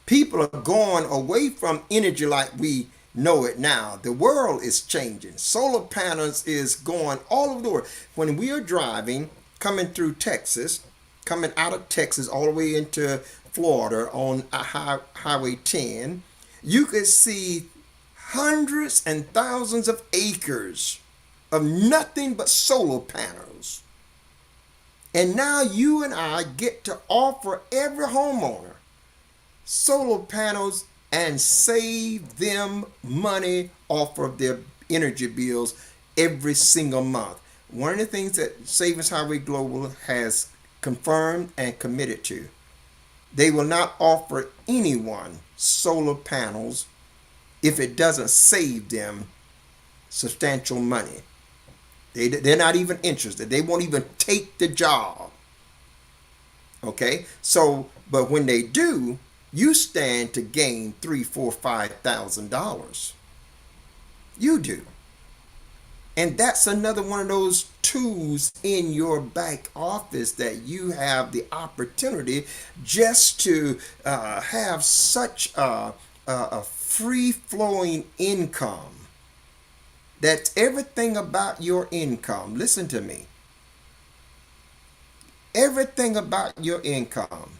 People are going away from energy like we know it now. The world is changing. Solar panels is going all over the world. When we are driving, coming through Texas, coming out of Texas all the way into Florida on Highway 10, you could see hundreds and thousands of acres of nothing but solar panels. And now you and I get to offer every homeowner solar panels and save them money off of their energy bills every single month. One of the things that Savings Highway Global has confirmed and committed to, they will not offer anyone solar panels if it doesn't save them substantial money. They're not even interested. They won't even take the job. Okay? So, but when they do, you stand to gain $3,000, $4,000, $5,000. You do. And that's another one of those tools in your back office that you have the opportunity just to have such a free-flowing income. That's everything about your income. Listen to me. Everything about your income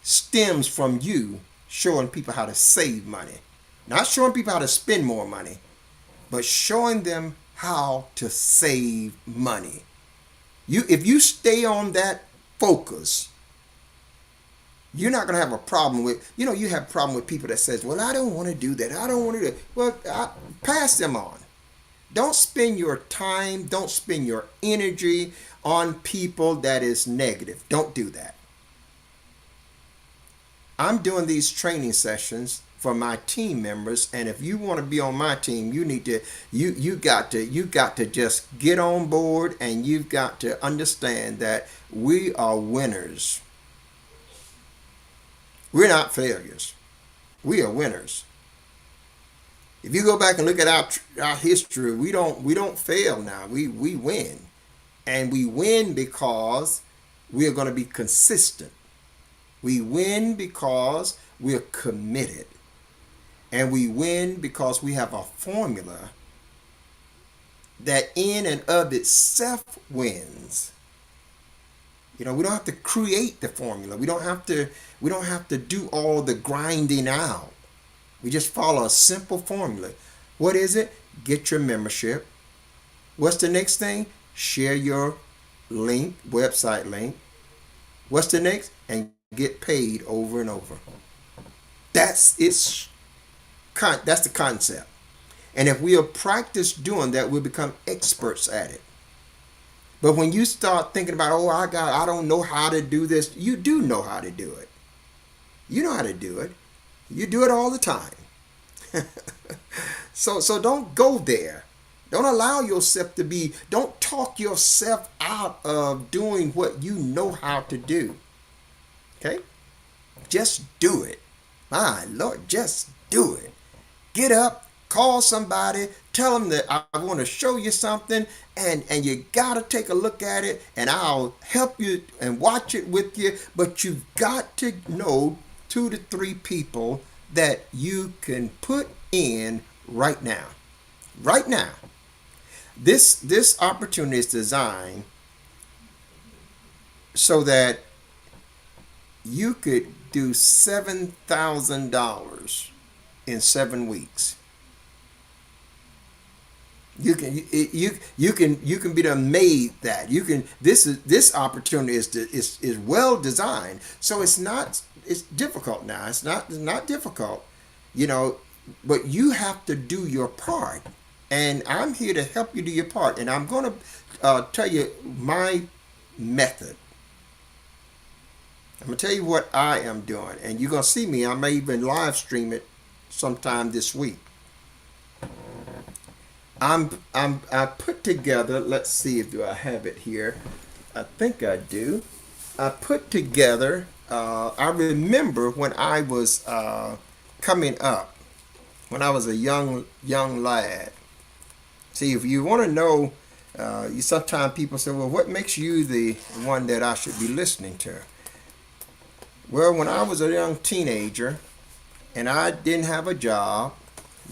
stems from you showing people how to save money. Not showing people how to spend more money, but showing them how to save money. If you stay on that focus, you're not going to have a problem with, you have a problem with people that says, well, I don't want to do that. I don't want to do it. Well, pass them on. Don't spend your time, don't spend your energy on people that is negative. Don't do that. I'm doing these training sessions for my team members, and if you want to be on my team, you need to you got to just get on board, and you've got to understand that we are winners. We're not failures. We are winners. If you go back and look at our history, we don't fail now. We win. And we win because we are going to be consistent. We win because we are committed. And we win because we have a formula that in and of itself wins. We don't have to create the formula. We don't have to do all the grinding out. We just follow a simple formula. What is it? Get your membership. What's the next thing? Share your link, website link. What's the next? And get paid over and over. That's the concept. And if we'll practice doing that, we'll become experts at it. But when you start thinking about, I don't know how to do this, you do know how to do it. You know how to do it. You do it all the time. So don't go there. Don't allow yourself don't talk yourself out of doing what you know how to do. Okay? Just do it. My Lord, just do it. Get up, call somebody, tell them that I want to show you something, and you got to take a look at it, and I'll help you and watch it with you. But you've got to know 2 to 3 people that you can put in right now. Right now. This opportunity is designed so that you could do $7,000 in 7 weeks. You can be done made that. This opportunity is well designed. So it's difficult now. It's not difficult, but you have to do your part. And I'm here to help you do your part. And I'm going to tell you my method. I'm going to tell you what I am doing. And you're going to see me. I may even live stream it sometime this week. I put together, let's see if I have it here. I think I do. I put together, I remember when I was coming up, when I was a young lad. See, if you want to know Sometimes people say, well, what makes you the one that I should be listening to? Well, when I was a young teenager and I didn't have a job,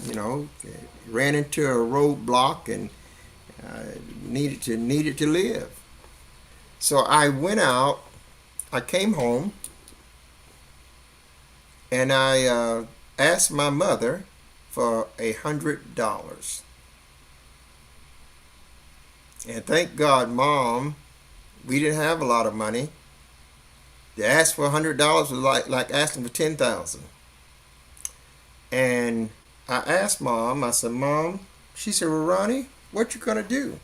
you know, ran into a roadblock and needed to live. So I went out, I came home, and I asked my mother for $100. And thank God, Mom, we didn't have a lot of money. To ask for $100 was like asking for 10,000. And I asked Mom, I said, Mom, she said, well, Ronnie, what you gonna do?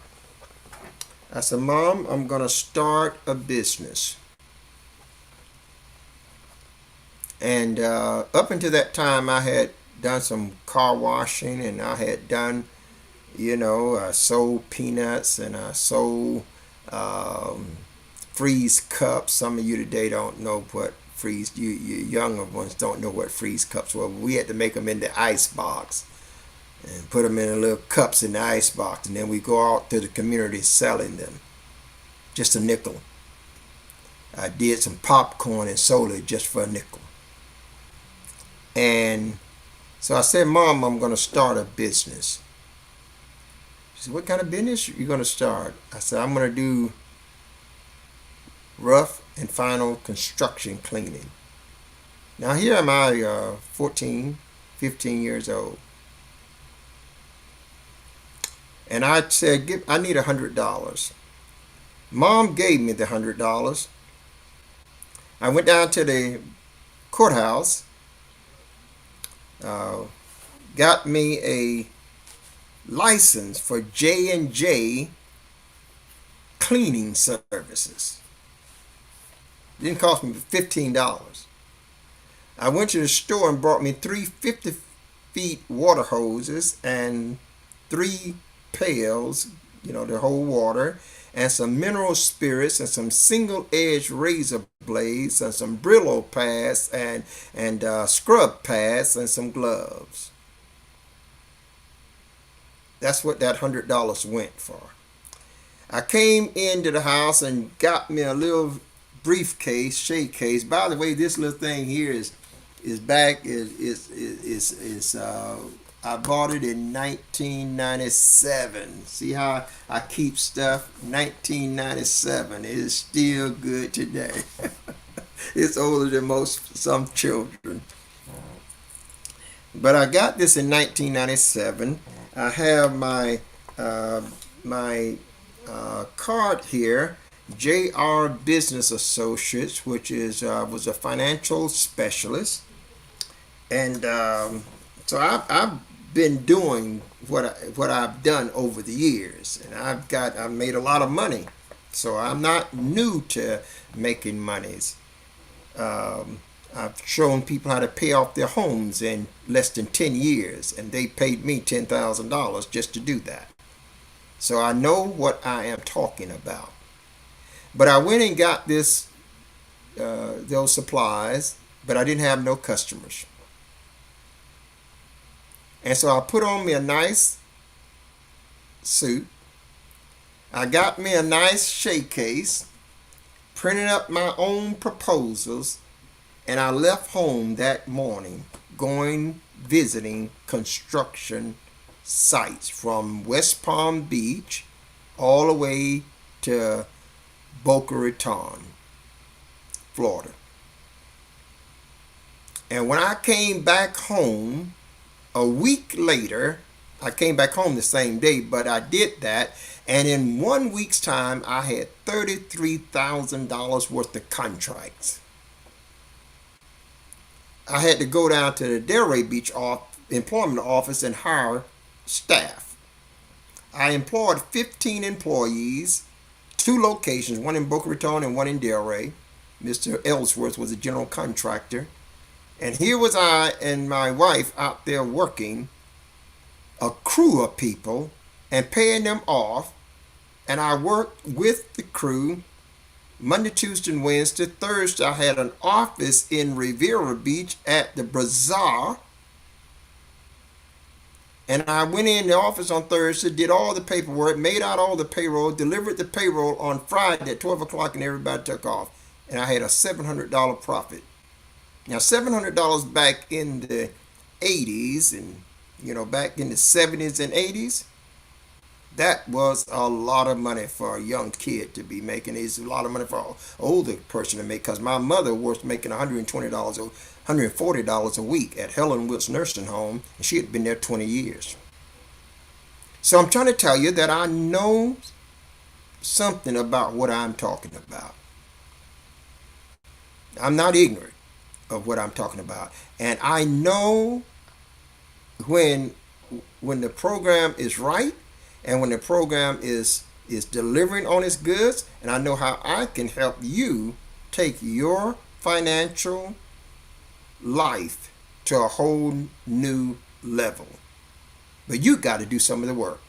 I said, Mom, I'm gonna start a business. And up until that time, I had done some car washing, and I had done, I sold peanuts, and I sold freeze cups. Some of you today don't know what freeze. You younger ones don't know what freeze cups were. We had to make them in the ice box and put them in little cups in the ice box, and then we go out to the community selling them, just a nickel. I did some popcorn and sold it just for a nickel. And so I said, Mom, I'm going to start a business. She said, what kind of business are you going to start? I said, I'm going to do rough and final construction cleaning. Now here am I, 14, 15 years old. And I said, I need $100. Mom gave me the $100. I went down to the courthouse, got me a license for J&J cleaning services. It didn't cost me $15. I went to the store and bought me 3 50-feet water hoses and 3 pails, to hold water, and some mineral spirits and some single-edged razor blades and some Brillo pads and scrub pads and some gloves. That's what that $100 went for. I came into the house and got me a little briefcase, shake case. By the way, this little thing here is I bought it in 1997. See how I keep stuff? 1997. It is still good today. It's older than some children. But I got this in 1997. I have my card here, JR Business Associates, which was a financial specialist, and so I've been doing what I've done over the years, and I've made a lot of money, so I'm not new to making monies. I've shown people how to pay off their homes in less than 10 years, and they paid me $10,000 just to do that. So I know what I am talking about. But I went and got those supplies, but I didn't have no customers. And so I put on me a nice suit. I got me a nice shake case, printed up my own proposals, and I left home that morning going visiting construction sites from West Palm Beach all the way to Boca Raton, Florida. And when I came back home, a week later, I came back home the same day, but I did that, and in 1 week's time, I had $33,000 worth of contracts. I had to go down to the Delray Beach employment office and hire staff. I employed 15 employees, 2 locations, one in Boca Raton and one in Delray. Mr. Ellsworth was a general contractor. And here was I and my wife out there working, a crew of people, and paying them off. And I worked with the crew Monday, Tuesday, and Wednesday. Thursday, I had an office in Riviera Beach at the Bazaar. And I went in the office on Thursday, did all the paperwork, made out all the payroll, delivered the payroll on Friday at 12 o'clock, and everybody took off. And I had a $700 profit. Now, $700 back in the 80s and, back in the 70s and 80s, that was a lot of money for a young kid to be making. It's a lot of money for an older person to make, because my mother was making $120 or $140 a week at Helen Woods Nursing Home, and she had been there 20 years. So I'm trying to tell you that I know something about what I'm talking about. I'm not ignorant of what I'm talking about. And I know when the program is right and when the program is delivering on its goods, and I know how I can help you take your financial life to a whole new level. But you got to do some of the work.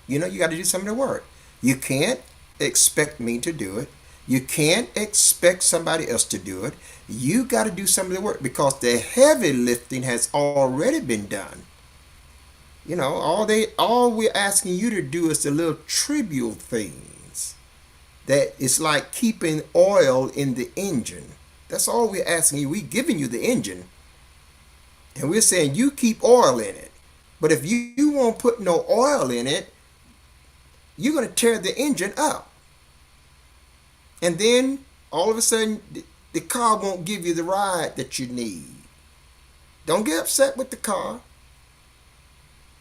You got to do some of the work. You can't expect me to do it. You can't expect somebody else to do it. You got to do some of the work, because the heavy lifting has already been done. All we're asking you to do is the little trivial things. That it's like keeping oil in the engine. That's all we're asking you. We're giving you the engine. And we're saying you keep oil in it. But if you won't put no oil in it, you're going to tear the engine up. And then all of a sudden, the car won't give you the ride that you need. Don't get upset with the car.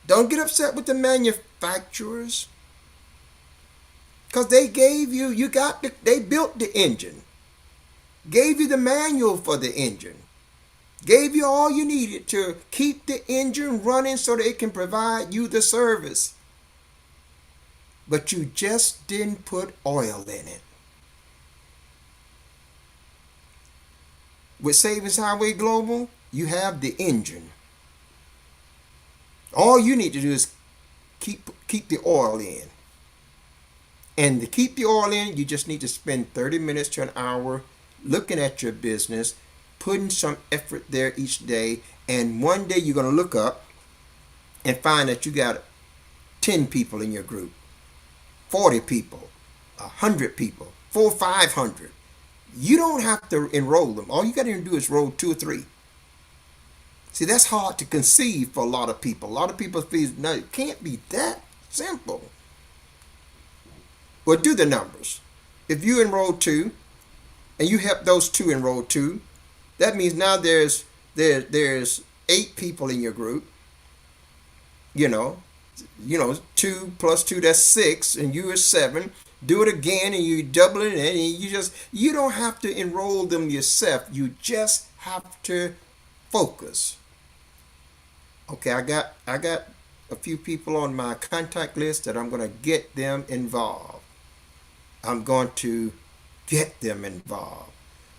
Don't get upset with the manufacturers. Because they gave you, they built the engine. Gave you the manual for the engine. Gave you all you needed to keep the engine running so that it can provide you the service. But you just didn't put oil in it. With Savings Highway Global, you have the engine. All you need to do is keep the oil in. And to keep the oil in, you just need to spend 30 minutes to an hour looking at your business, putting some effort there each day, and one day you're going to look up and find that you got 10 people in your group, 40 people, 100 people, 400, 500. You don't have to enroll them. All you got to do is enroll 2 or 3. See, that's hard to conceive for a lot of people. A lot of people feel, no, it can't be that simple. Well, do the numbers. If you enroll 2, and you help those 2 enroll 2, that means now there's 8 people in your group. 2 plus 2, that's 6, and you are 7. Do it again, and you double it, and you don't have to enroll them yourself. You just have to focus. Okay, I got a few people on my contact list that I'm going to get them involved. I'm going to get them involved.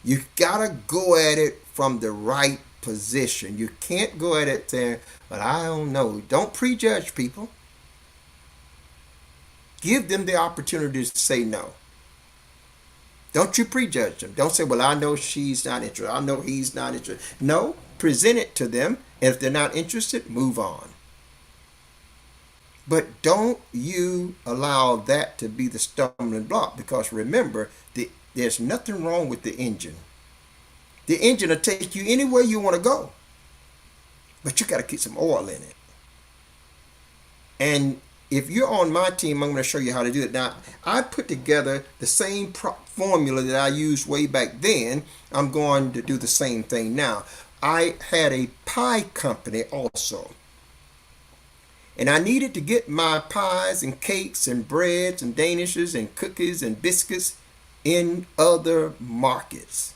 You gotta go at it from the right position. You can't go at it saying, but I don't know. Don't prejudge people. Give them the opportunity to say no. Don't you prejudge them. Don't say, well, I know she's not interested. I know he's not interested. No, present it to them. And if they're not interested, move on. But don't you allow that to be the stumbling block, because remember, there's nothing wrong with the engine. The engine will take you anywhere you want to go. But you got to keep some oil in it. And if you're on my team, I'm going to show you how to do it. Now, I put together the same formula that I used way back then. I'm going to do the same thing now. I had a pie company also. And I needed to get my pies and cakes and breads and danishes and cookies and biscuits in other markets.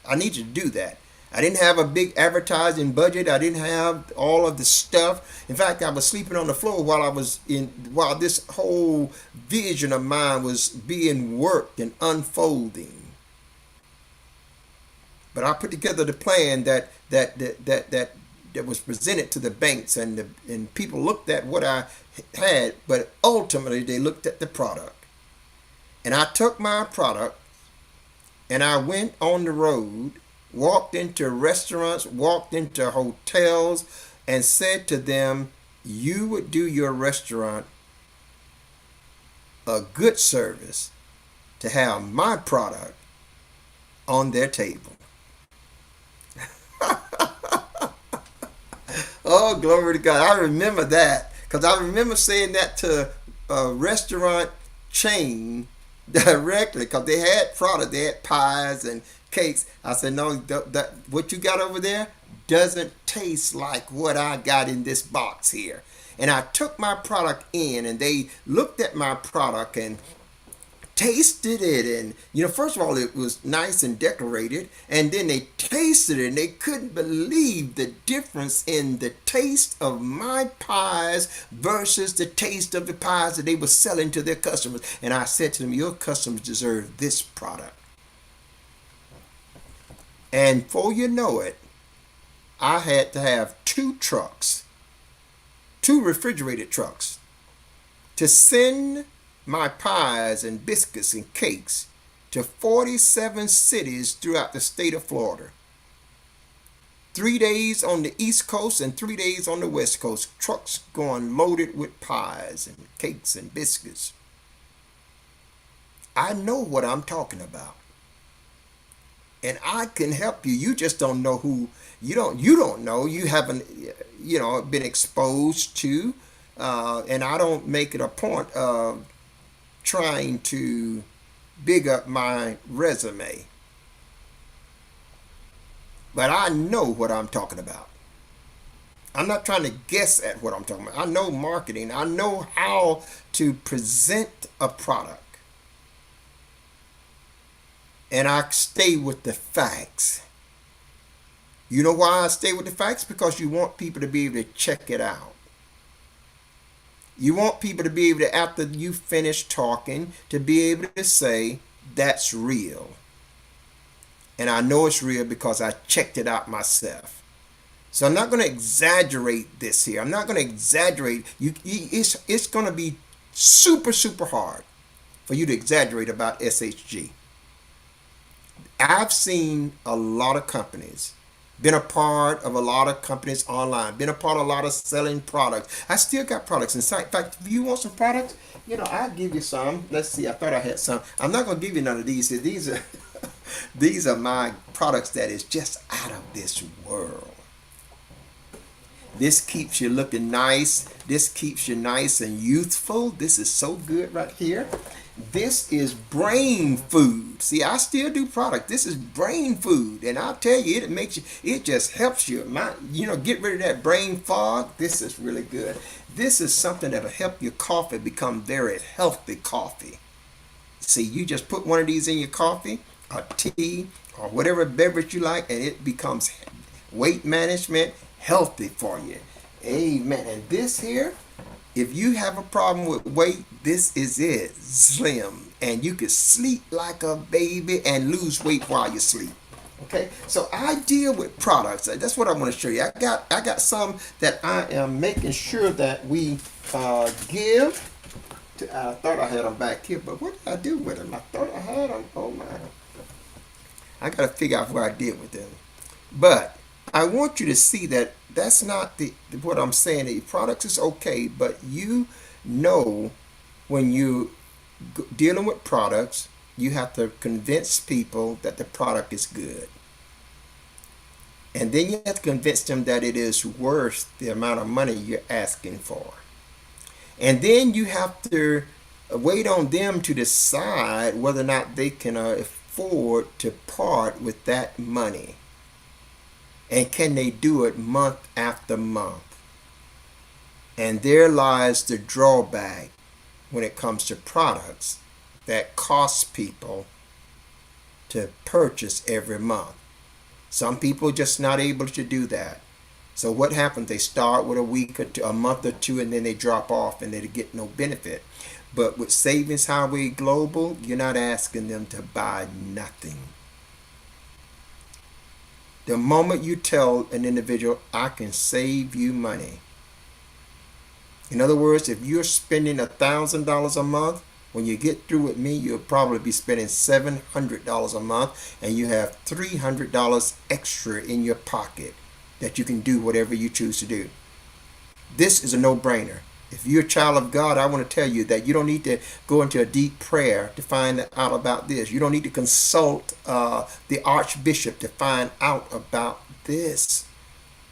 I needed to do that. I didn't have a big advertising budget. I didn't have all of the stuff. In fact, I was sleeping on the floor while this whole vision of mine was being worked and unfolding. But I put together the plan that was presented to the banks, and people looked at what I had, but ultimately they looked at the product. And I took my product and I went on the road, walked into restaurants, walked into hotels, and said to them, you would do your restaurant a good service to have my product on their table. Oh, glory to God. I remember that because I remember saying that to a restaurant chain directly because they had product. They had pies and cakes. I said, no, what you got over there doesn't taste like what I got in this box here. And I took my product in and they looked at my product and tasted it, and first of all it was nice and decorated, and then they tasted it and they couldn't believe the difference in the taste of my pies versus the taste of the pies that they were selling to their customers. And I said to them, your customers deserve this product. And before you know it, I had to have two refrigerated trucks to send my pies and biscuits and cakes to 47 cities throughout the state of Florida. 3 days on the East Coast and 3 days on the West Coast. Trucks going loaded with pies and cakes and biscuits. I know what I'm talking about. And I can help you. You just don't know who. You don't know. You haven't, been exposed to. And I don't make it a point of trying to big up my resume. But I know what I'm talking about. I'm not trying to guess at what I'm talking about. I know marketing. I know how to present a product. And I stay with the facts. You know why I stay with the facts? Because you want people to be able to check it out. You want people to be able to, after you finish talking, to be able to say, that's real. And I know it's real because I checked it out myself. So I'm not going to exaggerate this here. I'm not going to exaggerate. It's going to be super, super hard for you to exaggerate about SHG. I've seen a lot of companies, been a part of a lot of companies online, been a part of a lot of selling products. I still got products inside. In fact, if you want some products, I'll give you some. Let's see, I thought I had some. I'm not going to give you none of these. These are these are my products that is just out of this world. This keeps you looking nice. This keeps you nice and youthful. This is so good right here. This is brain food. See, I still do product. This is brain food. And I'll tell you, it just helps you. Get rid of that brain fog. This is really good. This is something that'll help your coffee become very healthy coffee. See, you just put one of these in your coffee or tea or whatever beverage you like, and it becomes weight management healthy for you. Amen. And this here, if you have a problem with weight, this is it. Slim. And you can sleep like a baby and lose weight while you sleep. Okay? So I deal with products. That's what I want to show you. I got some that I am making sure that we give to. I thought I had them back here, but what did I do with them? I thought I had them. Oh my. I got to figure out what I did with them. But I want you to see that that's not what I'm saying. The products is okay, but when you dealing with products, you have to convince people that the product is good. And then you have to convince them that it is worth the amount of money you're asking for. And then you have to wait on them to decide whether or not they can afford to part with that money. And can they do it month after month? And there lies the drawback when it comes to products that cost people to purchase every month. Some people are just not able to do that. So what happens? They start with a week or two, a month or two, and then they drop off and they get no benefit. But with Savings Highway Global, you're not asking them to buy nothing. The moment you tell an individual, I can save you money. In other words, if you're spending $1,000 a month, when you get through with me, you'll probably be spending $700 a month, and you have $300 extra in your pocket that you can do whatever you choose to do. This is a no-brainer. If you're a child of God, I want to tell you that you don't need to go into a deep prayer to find out about this. You don't need to consult the archbishop to find out about this.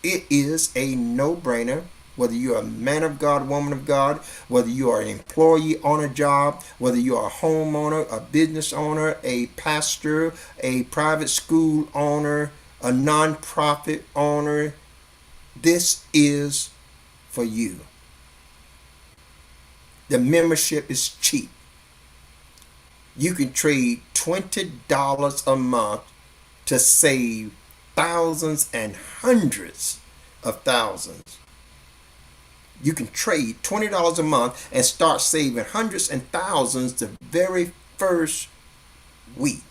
It is a no-brainer. Whether you're a man of God, woman of God, whether you are an employee on a job, whether you are a homeowner, a business owner, a pastor, a private school owner, a non-profit owner, this is for you. The membership is cheap. You can trade $20 a month to save thousands and hundreds of thousands. You can trade $20 a month and start saving hundreds and thousands the very first week.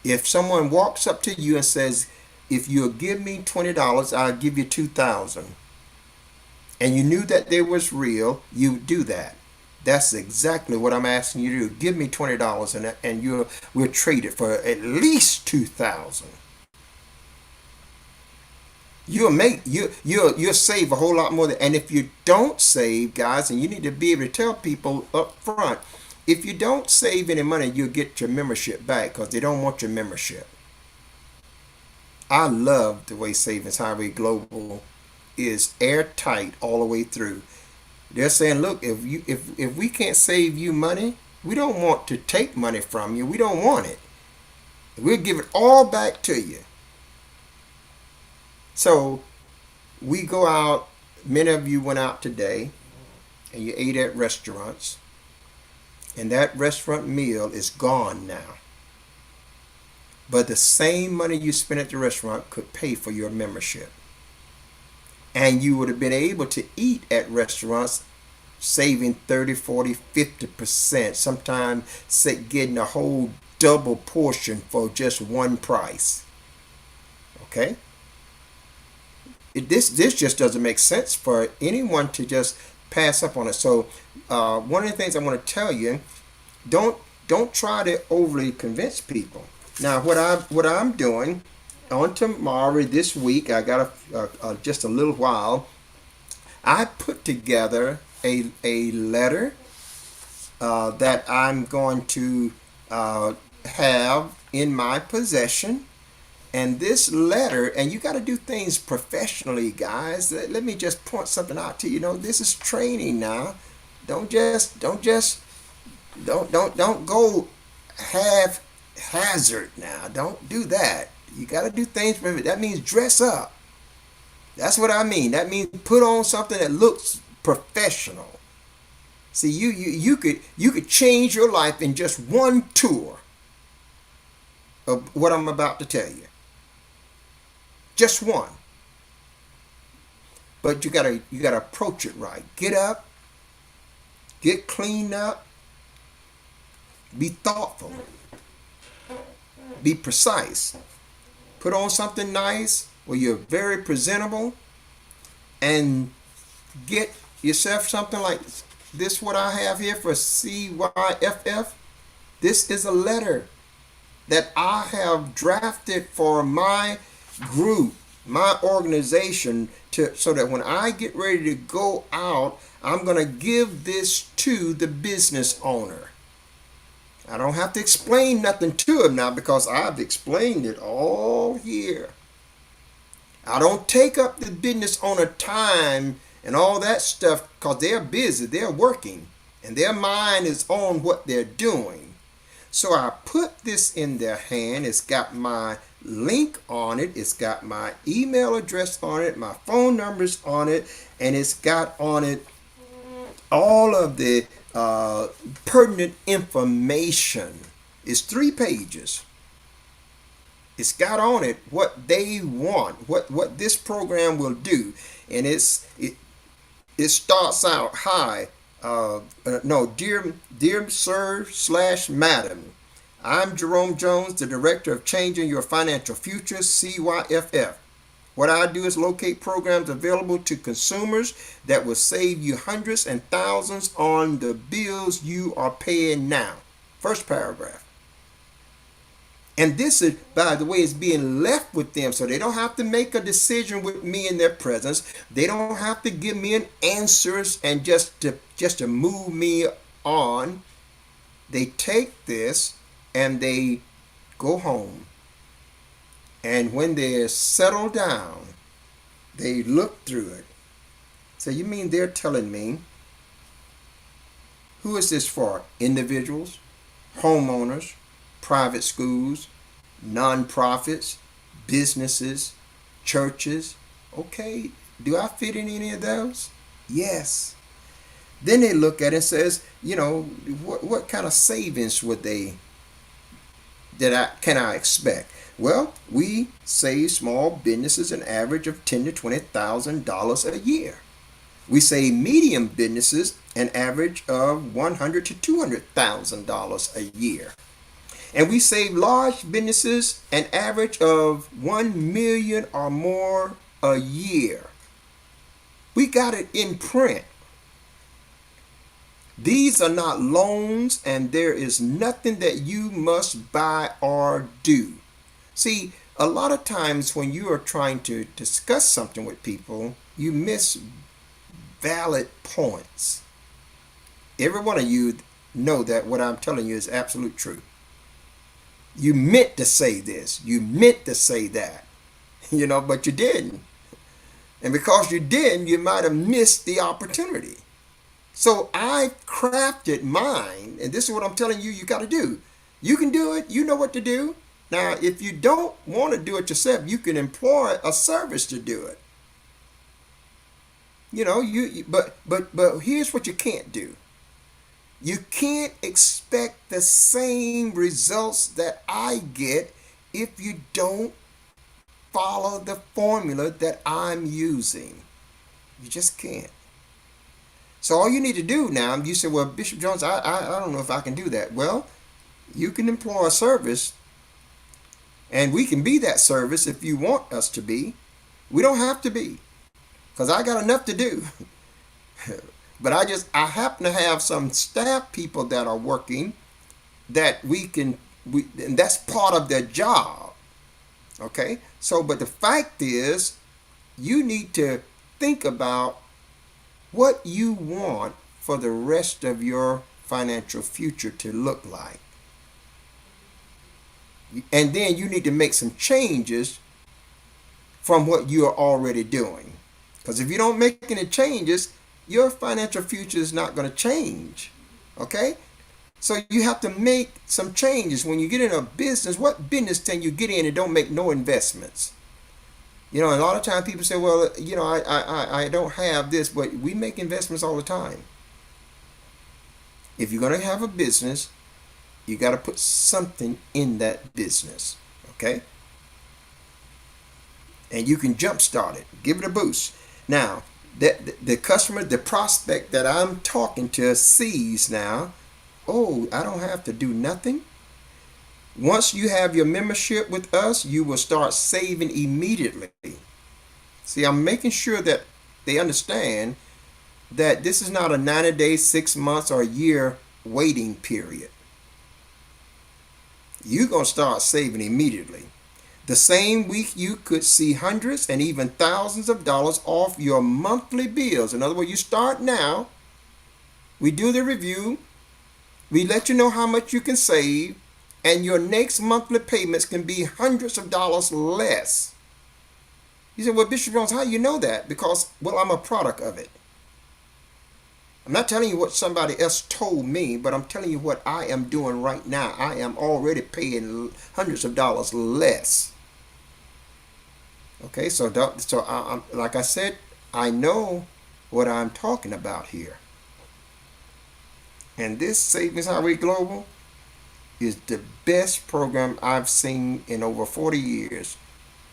If someone walks up to you and says, if you'll give me $20, I'll give you $2,000. And you knew that they was real, you would do that. That's exactly what I'm asking you to do. Give me $20 and we'll trade it for at least $2,000. You'll save a whole lot more. And if you don't save, guys, and you need to be able to tell people up front, if you don't save any money, you'll get your membership back because they don't want your membership. I love the way Savings Highway Global is airtight all the way through. They're saying, look, if we can't save you money, we don't want to take money from you. We don't want it. We'll give it all back to you. So we go out, many of you went out today and you ate at restaurants, and that restaurant meal is gone now. But the same money you spent at the restaurant could pay for your membership. And you would have been able to eat at restaurants saving 30, 40, 50%, sometimes getting a whole double portion for just one price. Okay? This just doesn't make sense for anyone to just pass up on it. So one of the things I want to tell you, don't try to overly convince people. Now what I'm doing on tomorrow, this week, I got just a little while, I put together a letter that I'm going to have in my possession. And this letter, and you got to do things professionally, guys. Let me just point something out to you. You know, this is training now. Don't go haphazard now. Don't do that. You got to do things professionally. That means dress up. That's what I mean. That means put on something that looks professional. See, you could change your life in just one tour of what I'm about to tell you. Just one. But you gotta approach it right. Get up, get cleaned up, be thoughtful, be precise. Put on something nice where you're very presentable, and get yourself something like this. What I have here for CYFF. This is a letter that I have drafted for my group, my organization, so that when I get ready to go out, I'm going to give this to the business owner. I don't have to explain nothing to him now because I've explained it all here. I don't take up the business owner time and all that stuff because they're busy, they're working, and their mind is on what they're doing. So I put this in their hand. It's got my link on it. It's got my email address on it, my phone numbers on it, and it's got on it all of the pertinent information. It's 3 pages. It's got on it what they want, what this program will do, and it starts out high. Dear sir/madam, I'm Jerome Jones, the Director of Changing Your Financial Future, CYFF. What I do is locate programs available to consumers that will save you hundreds and thousands on the bills you are paying now. First paragraph. And this is, by the way, is being left with them, so they don't have to make a decision with me in their presence. They don't have to give me an answers and just to move me on. They take this and they go home. And when they're settled down, they look through it. So you mean they're telling me, who is this for? Individuals, homeowners, private schools, nonprofits, businesses, churches. Okay, do I fit in any of those? Yes. Then they look at it and says, what kind of savings would can I expect? Well, we save small businesses an average of $10,000 to $20,000 a year. We save medium businesses an average of $100,000 to $200,000 a year. And we save large businesses an average of 1 million or more a year. We got it in print. These are not loans, and there is nothing that you must buy or do. See, a lot of times when you are trying to discuss something with people, you miss valid points. Every one of you know that what I'm telling you is absolute truth. You meant to say this. You meant to say that. But you didn't. And because you didn't, you might have missed the opportunity. So I crafted mine, and this is what I'm telling you got to do. You can do it. You know what to do. Now, if you don't want to do it yourself, you can employ a service to do it. But here's what you can't do. You can't expect the same results that I get if you don't follow the formula that I'm using. You just can't. So all you need to do now, you say, well, Bishop Jones, I don't know if I can do that. Well, you can employ a service, and we can be that service if you want us to be. We don't have to be, because I got enough to do. But I happen to have some staff people that are working that and that's part of their job. Okay? So, but the fact is, you need to think about what you want for the rest of your financial future to look like. And then you need to make some changes from what you are already doing. Because if you don't make any changes, your financial future is not going to change. Okay? So you have to make some changes. When you get in a business, what business can you get in and don't make no investments? A lot of times people say, well, I don't have this, but we make investments all the time. If you're going to have a business, you got to put something in that business. Okay? And you can jumpstart it. Give it a boost. Now, the customer, the prospect that I'm talking to sees now, oh, I don't have to do nothing. Once you have your membership with us, you will start saving immediately. See, I'm making sure that they understand that this is not a 90 days, 6 months, or a year waiting period. You're going to start saving immediately. The same week, you could see hundreds and even thousands of dollars off your monthly bills. In other words, you start now. We do the review. We let you know how much you can save. And your next monthly payments can be hundreds of dollars less. You say, well, Bishop Jones, how do you know that? Because, well, I'm a product of it. I'm not telling you what somebody else told me, but I'm telling you what I am doing right now. I am already paying hundreds of dollars less. Okay, so I'm, like I said, I know what I'm talking about here. And this Savings Highway Global is the best program I've seen in over 40 years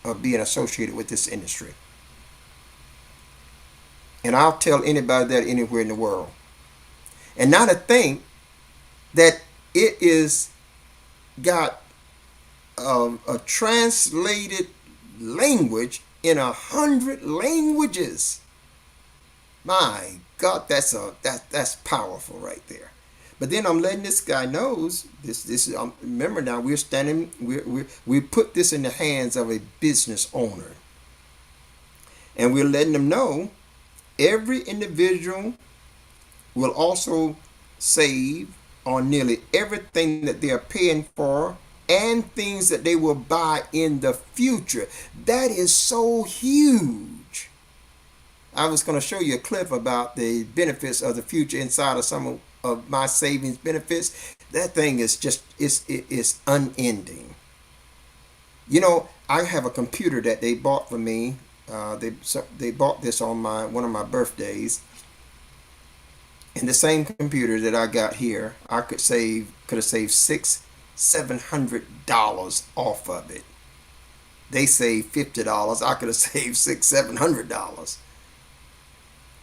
of being associated with this industry. And I'll tell anybody that anywhere in the world. And now to think that it is got a translated language in 100 languages. My God, that's powerful right there. But then I'm letting this guy knows this is remember now we're standing we put this in the hands of a business owner, and we're letting them know every individual will also save on nearly everything that they are paying for and things that they will buy in the future. That is so huge. I was going to show you a clip about the benefits of the future inside of some of my savings benefits. That thing is just it's unending. You know, I have a computer that they bought for me. They bought this on one of my birthdays. And the same computer that I got here, I could have saved $700 off of it. They saved $50. I could have saved $700.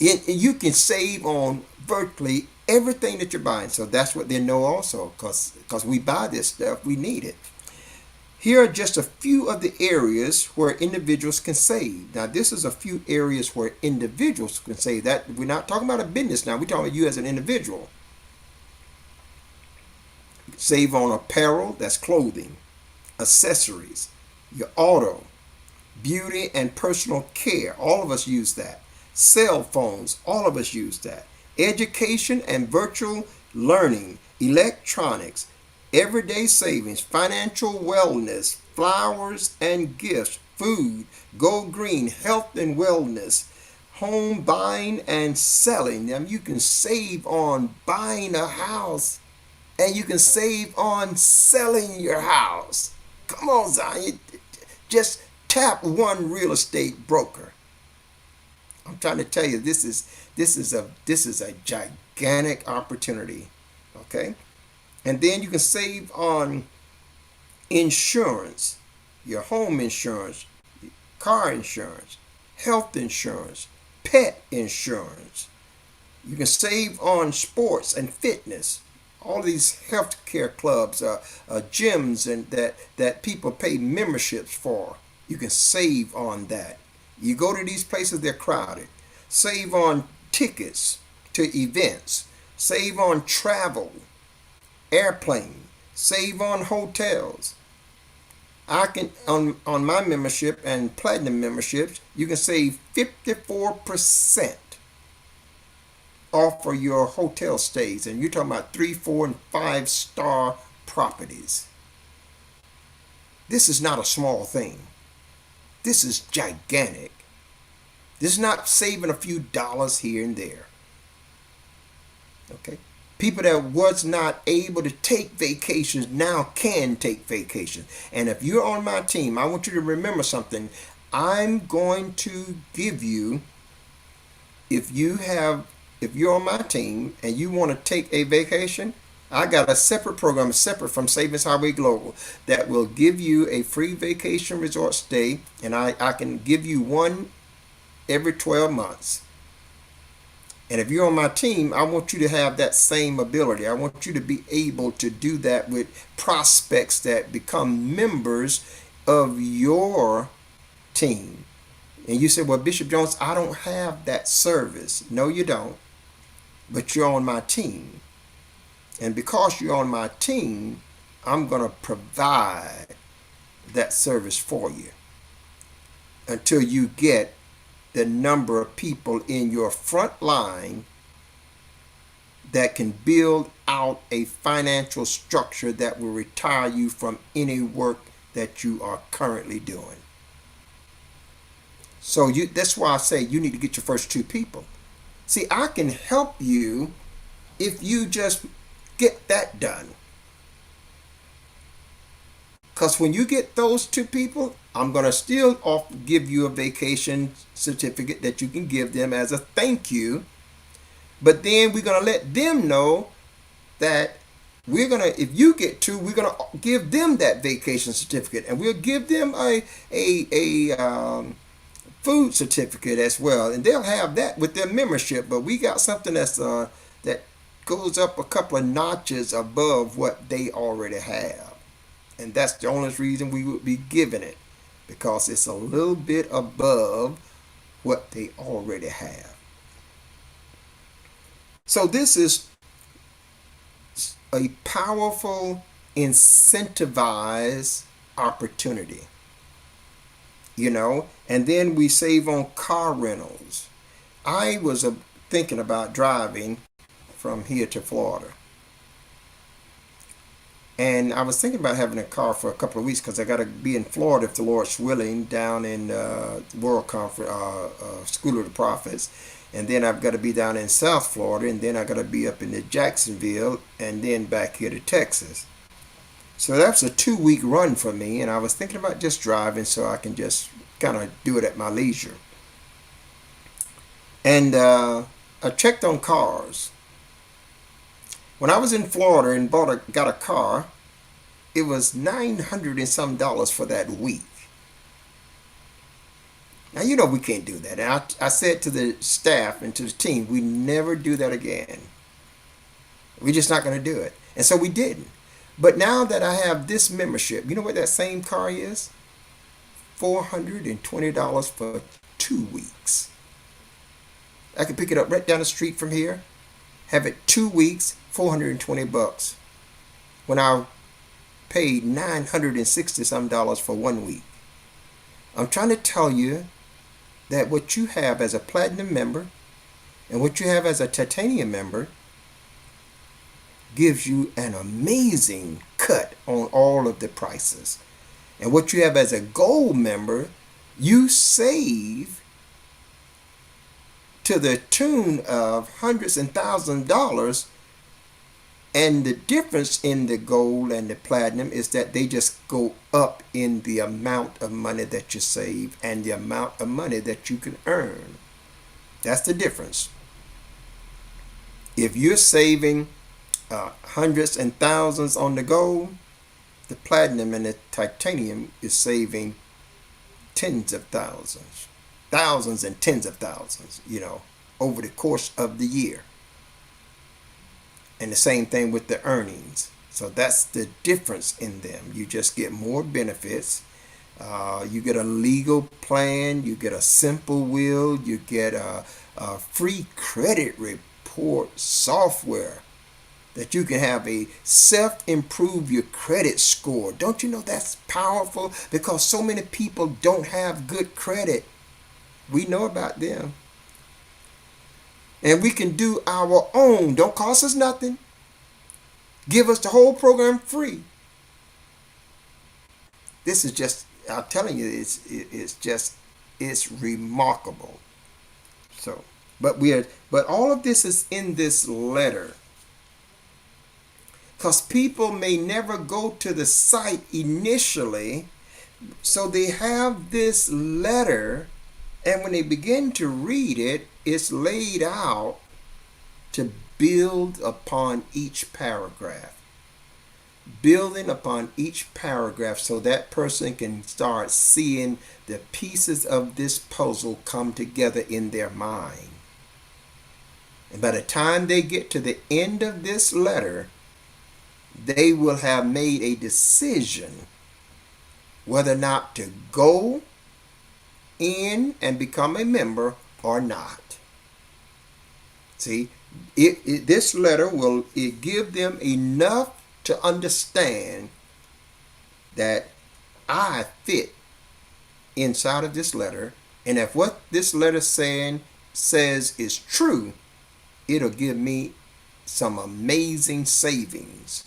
And you can save on virtually everything that you're buying. So that's what they know also, because we buy this stuff, we need it. Here are just a few of the areas where individuals can save. Now, this is a few areas where individuals can save. That we're not talking about a business now. We're talking about you as an individual. Save on apparel, that's clothing, accessories, your auto, beauty and personal care. All of us use that. Cell phones, all of us use that. Education and virtual learning, electronics, everyday savings, financial wellness, flowers and gifts, food, go green, health and wellness, home buying and selling. Now you can save on buying a house, and you can save on selling your house. Come on, Zion. Just tap one real estate broker. I'm trying to tell you, this is a gigantic opportunity. Okay? And then you can save on insurance, your home insurance, car insurance, health insurance, pet insurance. You can save on sports and fitness. All these healthcare clubs, gyms, and that people pay memberships for. You can save on that. You go to these places, they're crowded. Save on tickets to events. Save on travel, airplane. Save on hotels. I can on my membership and platinum memberships, you can save 54% off of your hotel stays, and you're talking about 3, 4, and 5-star properties. This is not a small thing. This is gigantic. This is not saving a few dollars here and there. Okay? People that was not able to take vacations now can take vacations. And if you're on my team, I want you to remember something. I'm going to give you, if you're on my team and you want to take a vacation, I got a separate program, separate from Savings Highway Global, that will give you a free vacation resort stay, and I can give you one every 12 months. And if you're on my team, I want you to have that same ability. I want you to be able to do that with prospects that become members of your team. And you say, well, Bishop Jones, I don't have that service. No, you don't. But you're on my team. And because you're on my team, I'm going to provide that service for you until you get the number of people in your front line that can build out a financial structure that will retire you from any work that you are currently doing. So that's why I say you need to get your first 2 people. See, I can help you if you just get that done. Because when you get those 2 people, I'm going to still give you a vacation certificate that you can give them as a thank you. But then we're going to let them know that if you get 2, we're going to give them that vacation certificate. And we'll give them a food certificate as well. And they'll have that with their membership. But we got something that goes up a couple of notches above what they already have. And that's the only reason we would be giving it, because it's a little bit above what they already have. So this is a powerful incentivized opportunity, and then we save on car rentals. I was thinking about driving from here to Florida. And I was thinking about having a car for a couple of weeks because I got to be in Florida, if the Lord's willing, down in World Conference, School of the Prophets. And then I've got to be down in South Florida, and then I got to be up in the Jacksonville, and then back here to Texas. So that's a 2-week run for me, and I was thinking about just driving so I can just kind of do it at my leisure. And I checked on cars. When I was in Florida and got a car, it was $900 and some for that week. Now, we can't do that. And I said to the staff and to the team, we never do that again. We're just not going to do it. And so we didn't. But now that I have this membership, you know what that same car is? $420 for 2 weeks. I can pick it up right down the street from here, have it 2 weeks, $420, when I paid $960 some for 1 week. I'm trying to tell you that what you have as a platinum member and what you have as a titanium member gives you an amazing cut on all of the prices. And what you have as a gold member, you save to the tune of hundreds and thousands of dollars. And the difference in the gold and the platinum is that they just go up in the amount of money that you save and the amount of money that you can earn. That's the difference. If you're saving hundreds and thousands on the gold, the platinum and the titanium is saving tens of thousands, thousands and tens of thousands, over the course of the year. And the same thing with the earnings. So that's the difference in them. You just get more benefits. You get a legal plan. You get a simple will. You get a free credit report software that you can have a self-improve your credit score. Don't you know that's powerful? Because so many people don't have good credit. We know about them. And we can do our own. Don't cost us nothing. Give us the whole program free. This is just, I'm telling you, it's remarkable. So, but all of this is in this letter. Because people may never go to the site initially. So they have this letter, and when they begin to read it, it's laid out to build upon each paragraph. Building upon each paragraph so that person can start seeing the pieces of this puzzle come together in their mind. And by the time they get to the end of this letter, they will have made a decision whether or not to go in and become a member or not. See, this letter will give them enough to understand that I fit inside of this letter, and if what this letter says is true, it'll give me some amazing savings.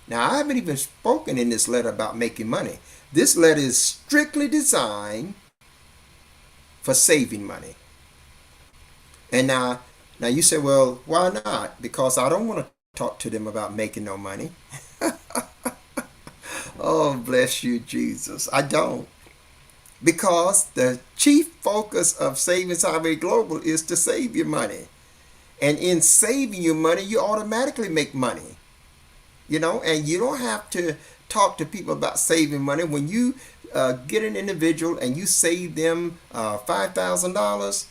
Now, I haven't even spoken in this letter about making money. This letter is strictly designed for saving money. And now you say, well, why not? Because I don't want to talk to them about making no money. Oh, bless you, Jesus. I don't. Because the chief focus of Savings Highway Global is to save your money. And in saving your money, you automatically make money. And you don't have to talk to people about saving money. When you get an individual and you save them $5,000,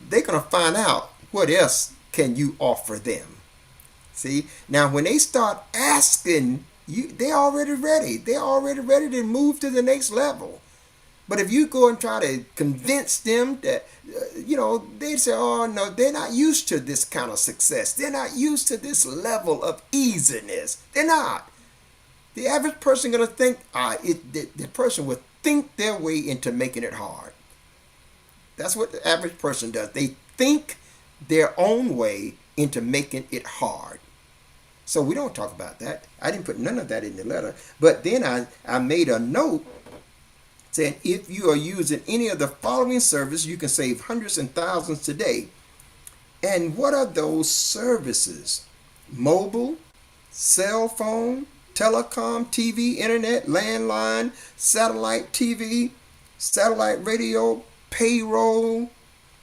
they're going to find out what else can you offer them. See, now when they start asking you, they're already ready. They're already ready to move to the next level. But if you go and try to convince them that, they say, oh no, they're not used to this kind of success. They're not used to this level of easiness. They're not. The average person going to think, the person will think their way into making it hard. That's what the average person does. They think their own way into making it hard. So we don't talk about that. I didn't put none of that in the letter. But then I made a note saying if you are using any of the following services, you can save hundreds and thousands today. And what are those services? Mobile, cell phone, telecom, TV, internet, landline, satellite TV, satellite radio, payroll,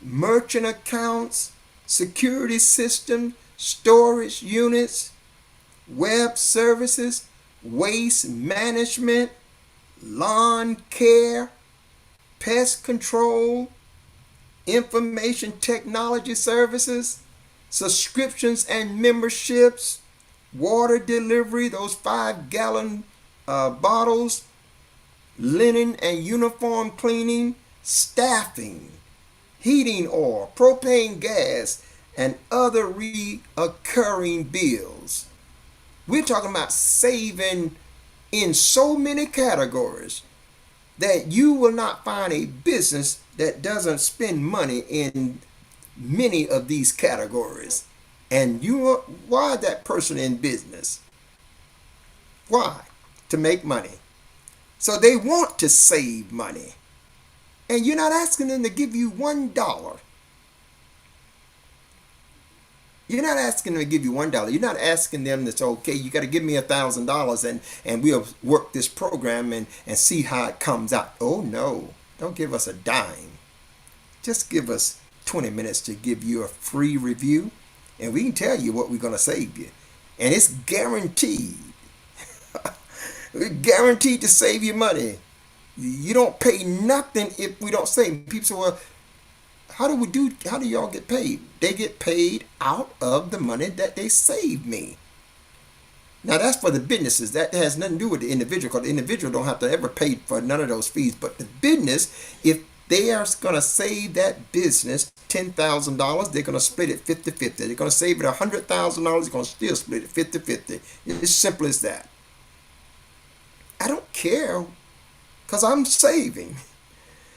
merchant accounts, security system, storage units, web services, waste management, lawn care, pest control, information technology services, subscriptions and memberships, water delivery, those 5-gallon bottles, linen and uniform cleaning, staffing, heating oil, propane gas, and other recurring bills. We're talking about saving in so many categories that you will not find a business that doesn't spend money in many of these categories. And why that person in business? Why? To make money. So they want to save money. And you're not asking them to give you $1. You're not asking them to give you $1. You're not asking them to say, okay, you got to give me $1,000 and we'll work this program and see how it comes out. Oh no, don't give us a dime. Just give us 20 minutes to give you a free review and we can tell you what we're going to save you. And it's guaranteed. We're guaranteed to save you money. You don't pay nothing if we don't save. People say, well, how do y'all get paid? They get paid out of the money that they save me. Now that's for the businesses. That has nothing to do with the individual, because the individual don't have to ever pay for none of those fees. But the business, if they are going to save that business $10,000, they're going to split it 50-50. They're going to save it $100,000, they're going to still split it 50-50. It's as simple as that. I don't care, because I'm saving.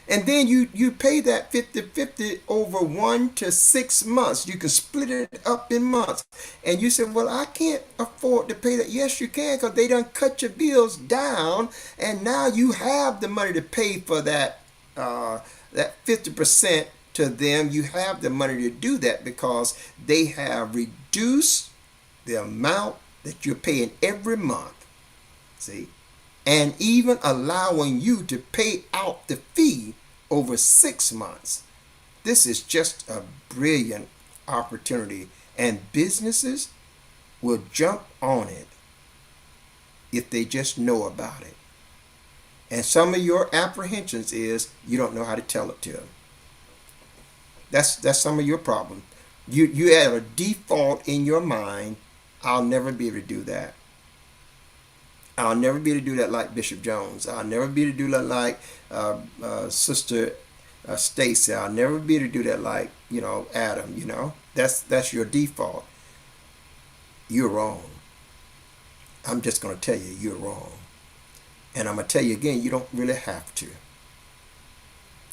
And then you pay that 50-50 over 1 to 6 months. You can split it up in months. And you say, well, I can't afford to pay that. Yes, you can, because they done cut your bills down. And now you have the money to pay for that 50% to them. You have the money to do that because they have reduced the amount that you're paying every month. See? And even allowing you to pay out the fee over 6 months. This is just a brilliant opportunity, and businesses will jump on it if they just know about it. And some of your apprehensions is you don't know how to tell it to them. That's some of your problem. You have a default in your mind. I'll never be able to do that. I'll never be able to do that like Bishop Jones. I'll never be able to do that like Sister Stacy. I'll never be able to do that like, Adam, That's your default. You're wrong. I'm just going to tell you, you're wrong. And I'm going to tell you again, you don't really have to.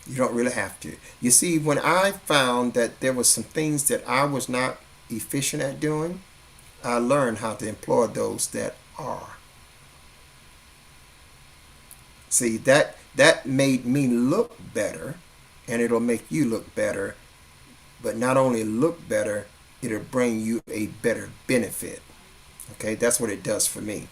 You don't really have to. You see, when I found that there were some things that I was not efficient at doing, I learned how to employ those that are. See, that made me look better, and it'll make you look better. But not only look better, it'll bring you a better benefit. Okay, that's what it does for me.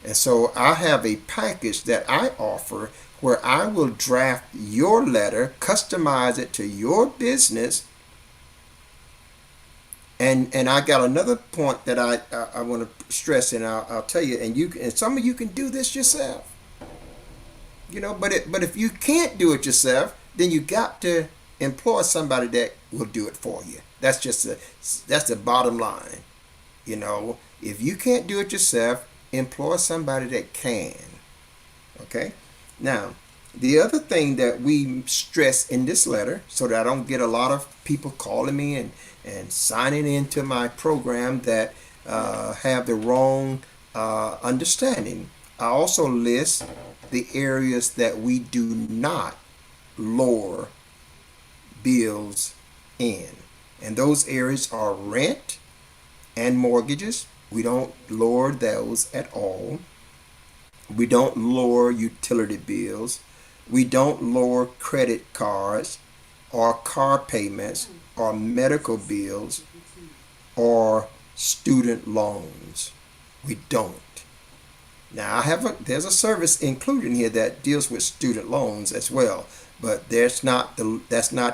And so I have a package that I offer where I will draft your letter, customize it to your business. And I got another point that I want to stress, and I'll tell you, and some of you can do this yourself. But if you can't do it yourself, then you got to employ somebody that will do it for you. That's the bottom line. If you can't do it yourself, employ somebody that can. Okay? Now, The other thing that we stress in this letter, so that I don't get a lot of people calling me and signing into my program that have the wrong understanding, I also list the areas that we do not lower bills in. And those areas are rent and mortgages. We don't lower those at all. We don't lower utility bills. We don't lower credit cards or car payments or medical bills or student loans. We don't. Now there's a service included in here that deals with student loans as well, but that's not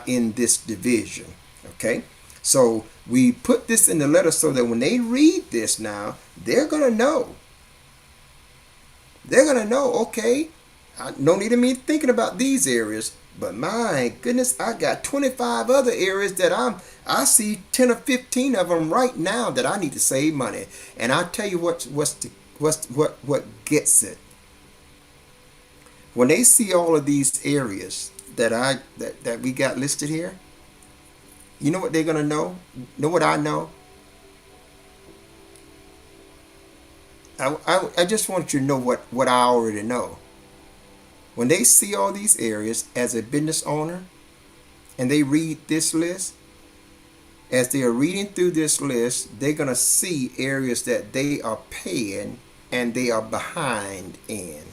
in this division. Okay? So we put this in the letter so that when they read this now, they're gonna know. They're gonna know, okay, no need of me thinking about these areas, but my goodness, I got 25 other areas that I see 10 or 15 of them right now that I need to save money. And I tell you what gets it. When they see all of these areas that we got listed here, you know what they're gonna know? Know what I know? I just want you to know what I already know. When they see all these areas as a business owner and they read this list, as they are reading through this list, they're going to see areas that they are paying and they are behind in.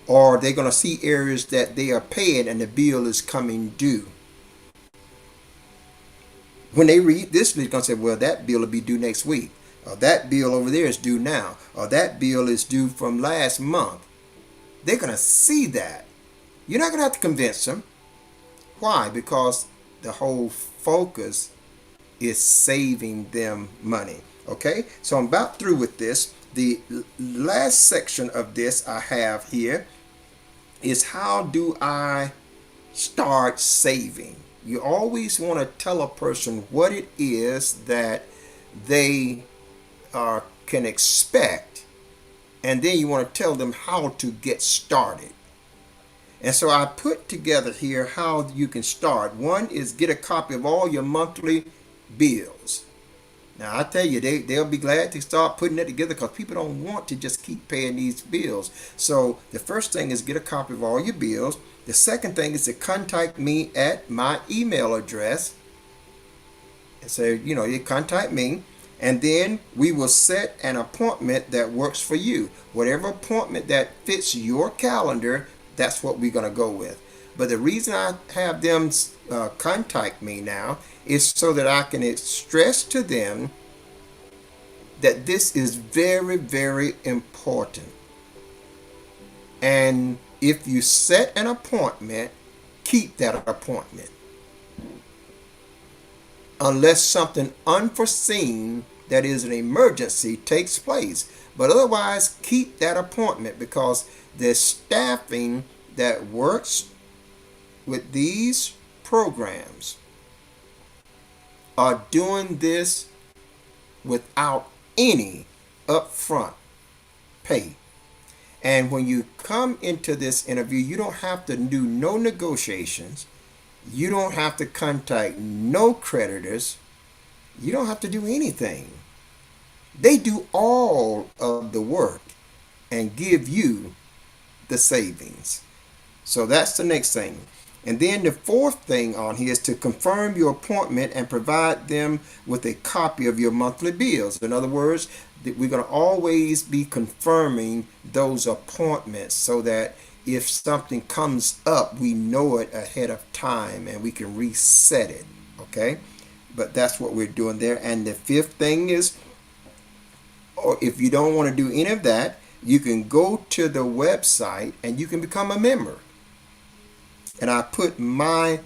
Or they're going to see areas that they are paying and the bill is coming due. When they read this, they're going to say, well, that bill will be due next week. Or that bill over there is due now. Or that bill is due from last month. They're going to see that. You're not going to have to convince them. Why? Because the whole focus is saving them money. Okay? So I'm about through with this. The last section of this I have here is how do I start saving? You always want to tell a person what it is that they can expect, and then you want to tell them how to get started. And so I put together here how you can start. One is get a copy of all your monthly bills. Now I tell you, they'll be glad to start putting it together because people don't want to just keep paying these bills. So the first thing is get a copy of all your bills. The second thing is to contact me at my email address. And so, you contact me. And then we will set an appointment that works for you. Whatever appointment that fits your calendar, that's what we're going to go with. But the reason I have them contact me now is so that I can stress to them that this is very, very important. And if you set an appointment, keep that appointment. Unless something unforeseen that is an emergency takes place. But otherwise, keep that appointment because the staffing that works with these programs are doing this without any upfront pay. And when you come into this interview, you don't have to do no negotiations. You don't have to contact no creditors. You don't have to do anything. They do all of the work and give you the savings. So that's the next thing. And then the fourth thing on here is to confirm your appointment and provide them with a copy of your monthly bills. In other words, we're going to always be confirming those appointments so that if something comes up, we know it ahead of time and we can reset it. Okay? But that's what we're doing there. And the fifth thing is, or if you don't want to do any of that, you can go to the website and you can become a member. And I put my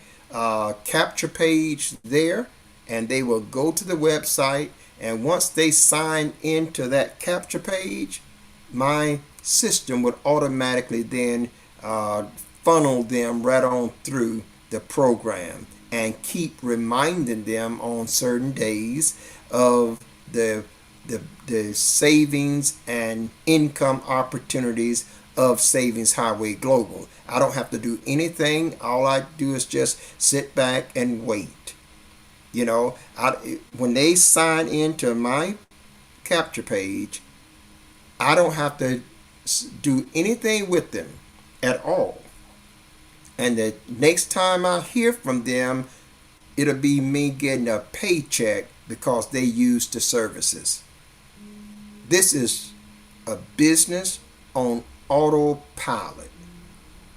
capture page there, and they will go to the website. And once they sign into that capture page, my system would automatically then funnel them right on through the program and keep reminding them on certain days of the savings and income opportunities of Savings Highway Global. I don't have to do anything. All I do is just sit back and wait. You know, when they sign into my capture page, I don't have to do anything with them at all. And the next time I hear from them, it'll be me getting a paycheck because they used the services. This is a business on autopilot.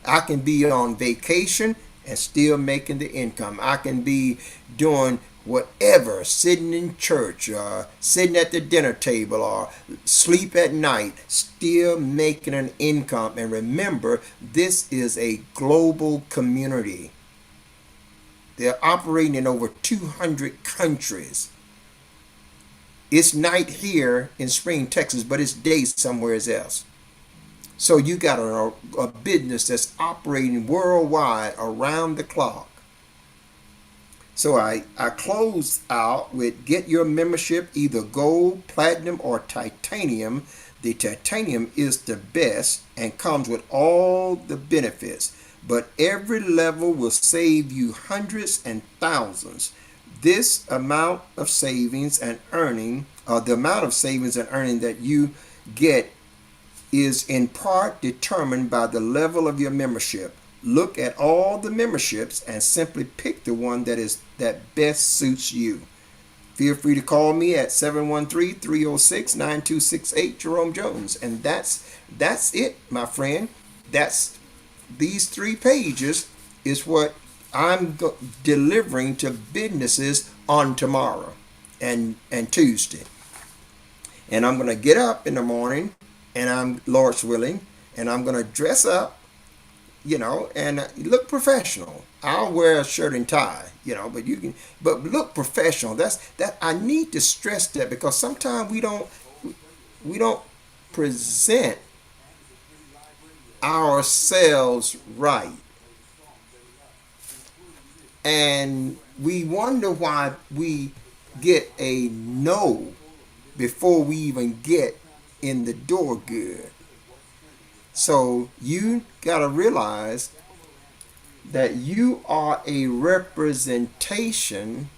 I can be on vacation and still making the income. I can be doing whatever, sitting in church, or sitting at the dinner table, or sleep at night, still making an income. And remember, this is a global community. They're operating in over 200 countries. It's night here in Spring, Texas, but it's day somewhere else. So you got a business that's operating worldwide around the clock. So I close out with get your membership either gold, platinum, or titanium. The titanium is the best and comes with all the benefits, but every level will save you hundreds and thousands. This amount of savings and earning, the amount of savings and earning that you get is in part determined by the level of your membership. Look at all the memberships and simply pick the one that best suits you. Feel free to call me at 713-306-9268, Jerome Jones. And that's it, my friend. That's these 3 pages is what I'm delivering to businesses on tomorrow and Tuesday. And I'm going to get up in the morning, and I'm, Lord's willing, and I'm going to dress up, and look professional. I'll wear a shirt and tie, but look professional. That I need to stress that, because sometimes we don't present ourselves right. And we wonder why we get a no before we even get in the door good. So you got to realize that you are a representation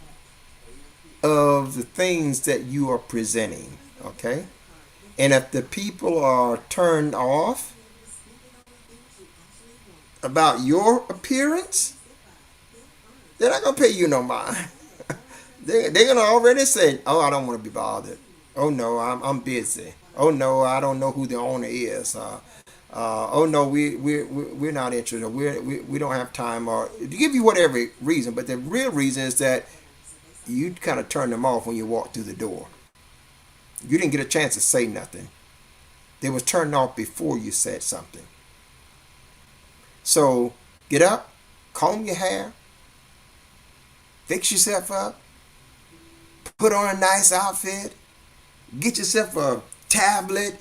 of the things that you are presenting, okay? And if the people are turned off about your appearance, they're not going to pay you no mind. They're going to already say, oh, I don't want to be bothered. Oh, no, I'm busy. Oh, no, I don't know who the owner is. Oh, no, we're not interested. We don't have time, or to give you whatever reason. But the real reason is that you kind of turn them off when you walk through the door. You didn't get a chance to say nothing. They was turned off before you said something. So get up, comb your hair, fix yourself up, put on a nice outfit, get yourself a tablet,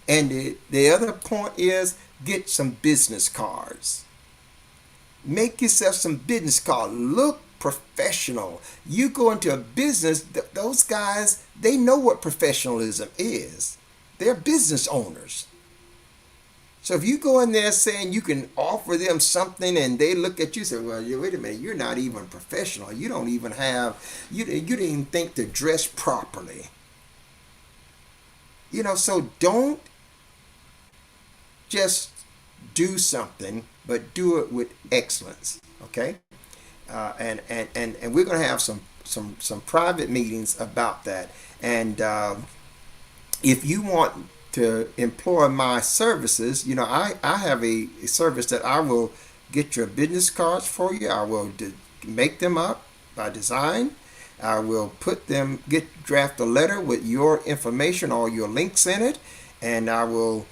and the other point is get some business cards. Make yourself some business cards. Look professional. You go into a business, those guys, they know what professionalism is. They're business owners. So if you go in there saying you can offer them something and they look at you and say, well, wait a minute, you're not even professional. You don't even have, you didn't even think to dress properly. So don't just do something, but do it with excellence, okay? And we're going to have some private meetings about that. And if you want to employ my services, I have a service that I will get your business cards for you. I will make them up by design. I will draft a letter with your information, all your links in it, and I will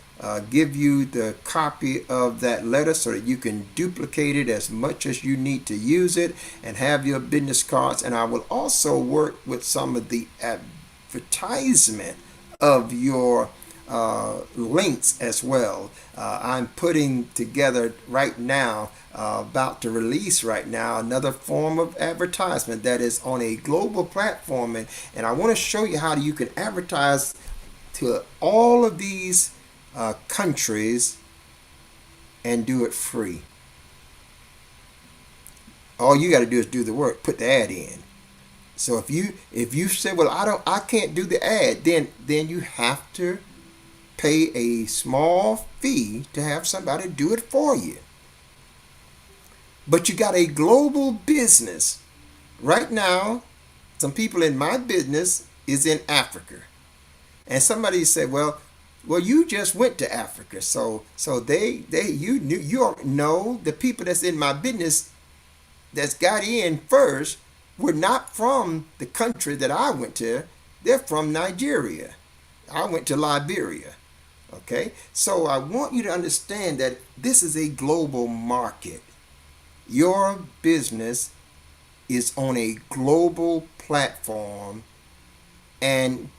give you the copy of that letter so that you can duplicate it as much as you need to use it and have your business cards. And I will also work with some of the advertisement of your links as well. I'm putting together right now, about to release right now, another form of advertisement that is on a global platform, and I want to show you how you can advertise to all of these countries and do it free. All you got to do is do the work, put the ad in. So if you say, well, I can't do the ad, then you have to pay a small fee to have somebody do it for you. But you got a global business. Right now, some people in my business is in Africa. And somebody said, well, you just went to Africa. So you knew, no, the people that's in my business that's got in first were not from the country that I went to. They're from Nigeria. I went to Liberia. Okay? So I want you to understand that this is a global market. Your business is on a global platform, and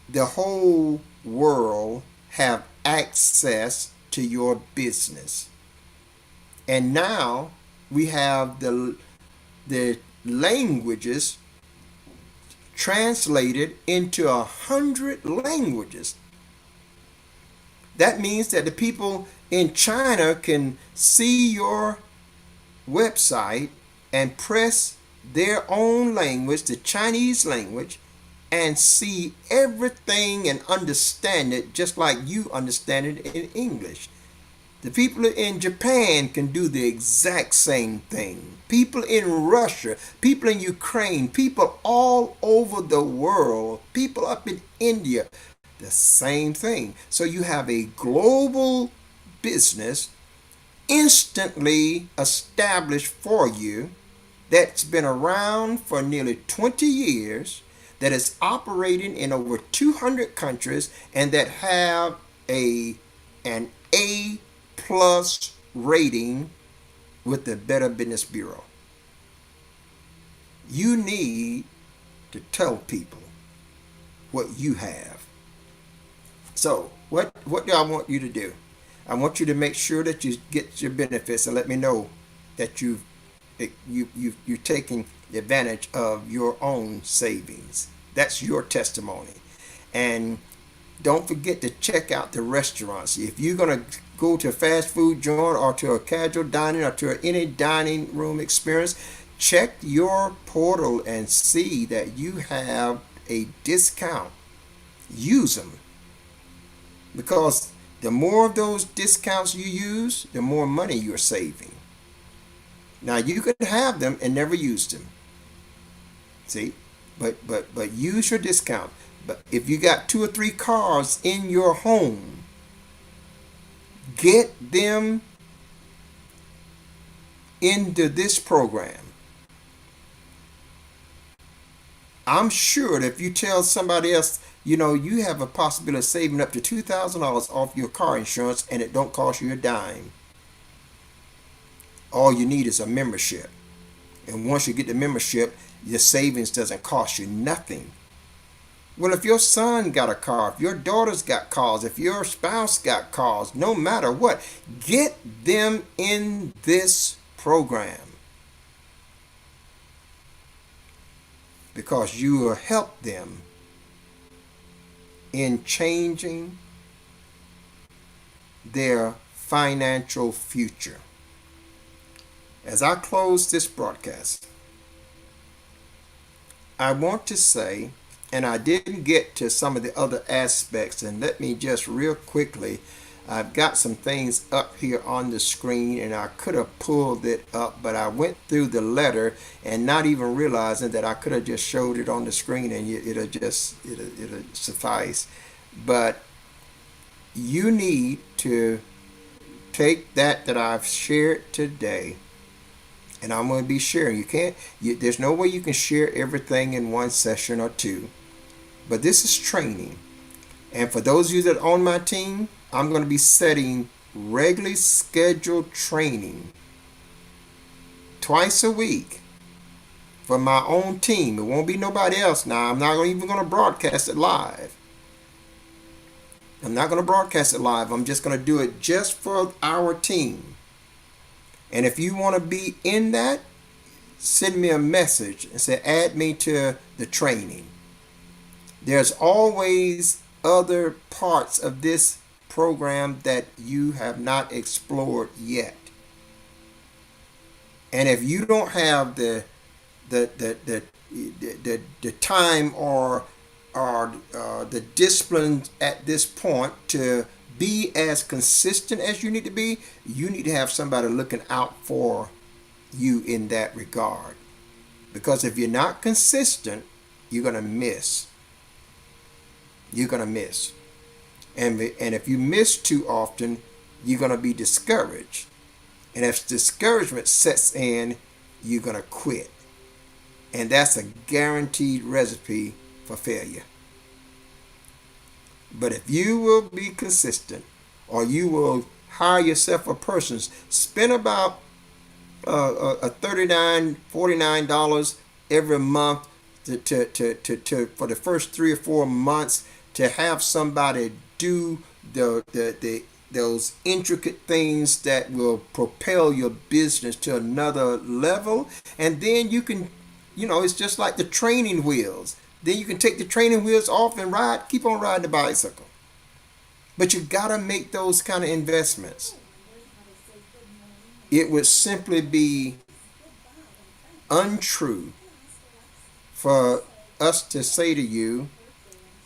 the whole world have access to your business. And now we have the languages translated into 100 languages. That means that the people in China can see your website and press their own language, the Chinese language, and see everything and understand it just like you understand it in English. The people in Japan can do the exact same thing. People in Russia, people in Ukraine, people all over the world, people up in India, the same thing. So you have a global business instantly established for you that's been around for nearly 20 years, that is operating in over 200 countries, and that have an A plus rating with the Better Business Bureau. You need to tell people what you have. So what do I want you to do? I want you to make sure that you get your benefits and let me know that you're taking advantage of your own savings. That's your testimony. And don't forget to check out the restaurants. If you're going to go to a fast food joint or to a casual dining or to any dining room experience, check your portal and see that you have a discount. Use them. Because the more of those discounts you use, the more money you're saving. Now you could have them and never use them. See? But use your discount. But if you got 2 or 3 cars in your home, get them into this program. I'm sure that if you tell somebody else, you have a possibility of saving up to $2,000 off your car insurance and it don't cost you a dime. All you need is a membership. And once you get the membership, your savings doesn't cost you nothing. Well, if your son got a car, if your daughter's got cars, if your spouse got cars, no matter what, get them in this program. Because you will help them in changing their financial future. As I close this broadcast, I want to say, and I didn't get to some of the other aspects, and let me just real quickly, I've got some things up here on the screen and I could have pulled it up, but I went through the letter and not even realizing that I could have just showed it on the screen and it'll suffice. But you need to take that I've shared today, and I'm going to be sharing. There's no way you can share everything in one session or two, but this is training. And for those of you that are on my team, I'm going to be setting regularly scheduled training twice a week for my own team. It won't be nobody else now. I'm not even going to broadcast it live. I'm just going to do it just for our team. And if you want to be in that, send me a message and say, add me to the training. There's always other parts of this program that you have not explored yet. And if you don't have the time or the discipline at this point to be as consistent as you need to be, you need to have somebody looking out for you in that regard. Because if you're not consistent, you're going to miss. You're going to miss. And if you miss too often, you're going to be discouraged. And if discouragement sets in, you're going to quit. And that's a guaranteed recipe for failure. But if you will be consistent, or you will hire yourself a person, spend about $39, $49 every month to for the first 3 or 4 months to have somebody do those intricate things that will propel your business to another level. And then you can, it's just like the training wheels. Then you can take the training wheels off and keep on riding the bicycle. But you gotta make those kind of investments. It would simply be untrue for us to say to you,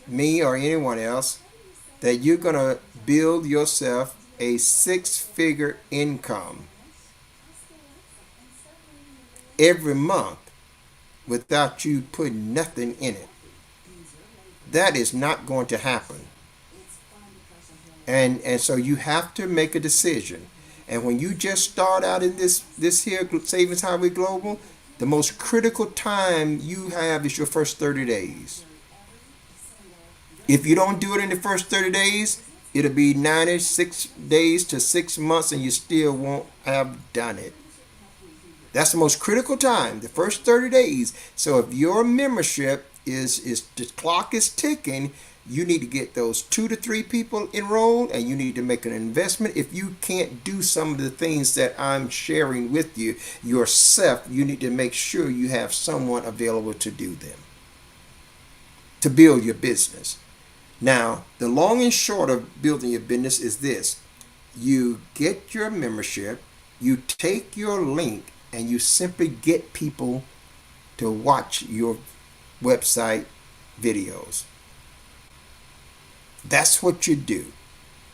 me or anyone else, that you're gonna build yourself a 6-figure income every month without you putting nothing in it. That is not going to happen. And so you have to make a decision. And when you just start out in this here Savings Highway Global, the most critical time you have is your first 30 days. If you don't do it in the first 30 days, it'll be 96 days to 6 months and you still won't have done it. That's the most critical time, the first 30 days. So if your membership is the clock is ticking, you need to get those 2 to 3 people enrolled, and you need to make an investment. If you can't do some of the things that I'm sharing with you yourself, you need to make sure you have someone available to do them, to build your business. Now, the long and short of building your business is this. You get your membership, you take your link, and you simply get people to watch your website videos. That's what you do.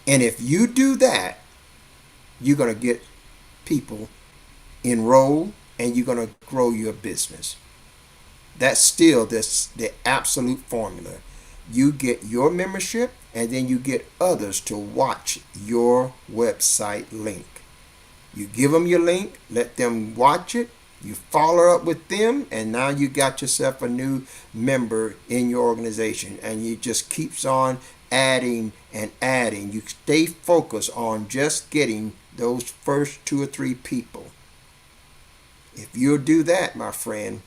And if you do that, you're going to get people enrolled and you're going to grow your business. That's still the absolute formula. You get your membership and then you get others to watch your website link. You give them your link, let them watch it, you follow up with them, and now you got yourself a new member in your organization, and you just keeps on adding and adding. You stay focused on just getting those first 2 or 3 people. If you'll do that, my friend,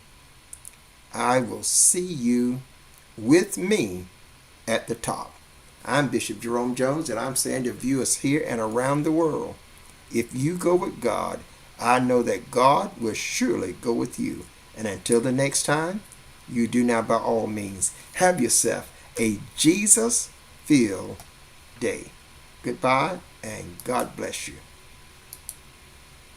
I will see you with me at the top. I'm Bishop Jerome Jones, and I'm saying to viewers here and around the world, if you go with God, I know that God will surely go with you. And until the next time, you do now by all means have yourself a Jesus-filled day. Goodbye, and God bless you.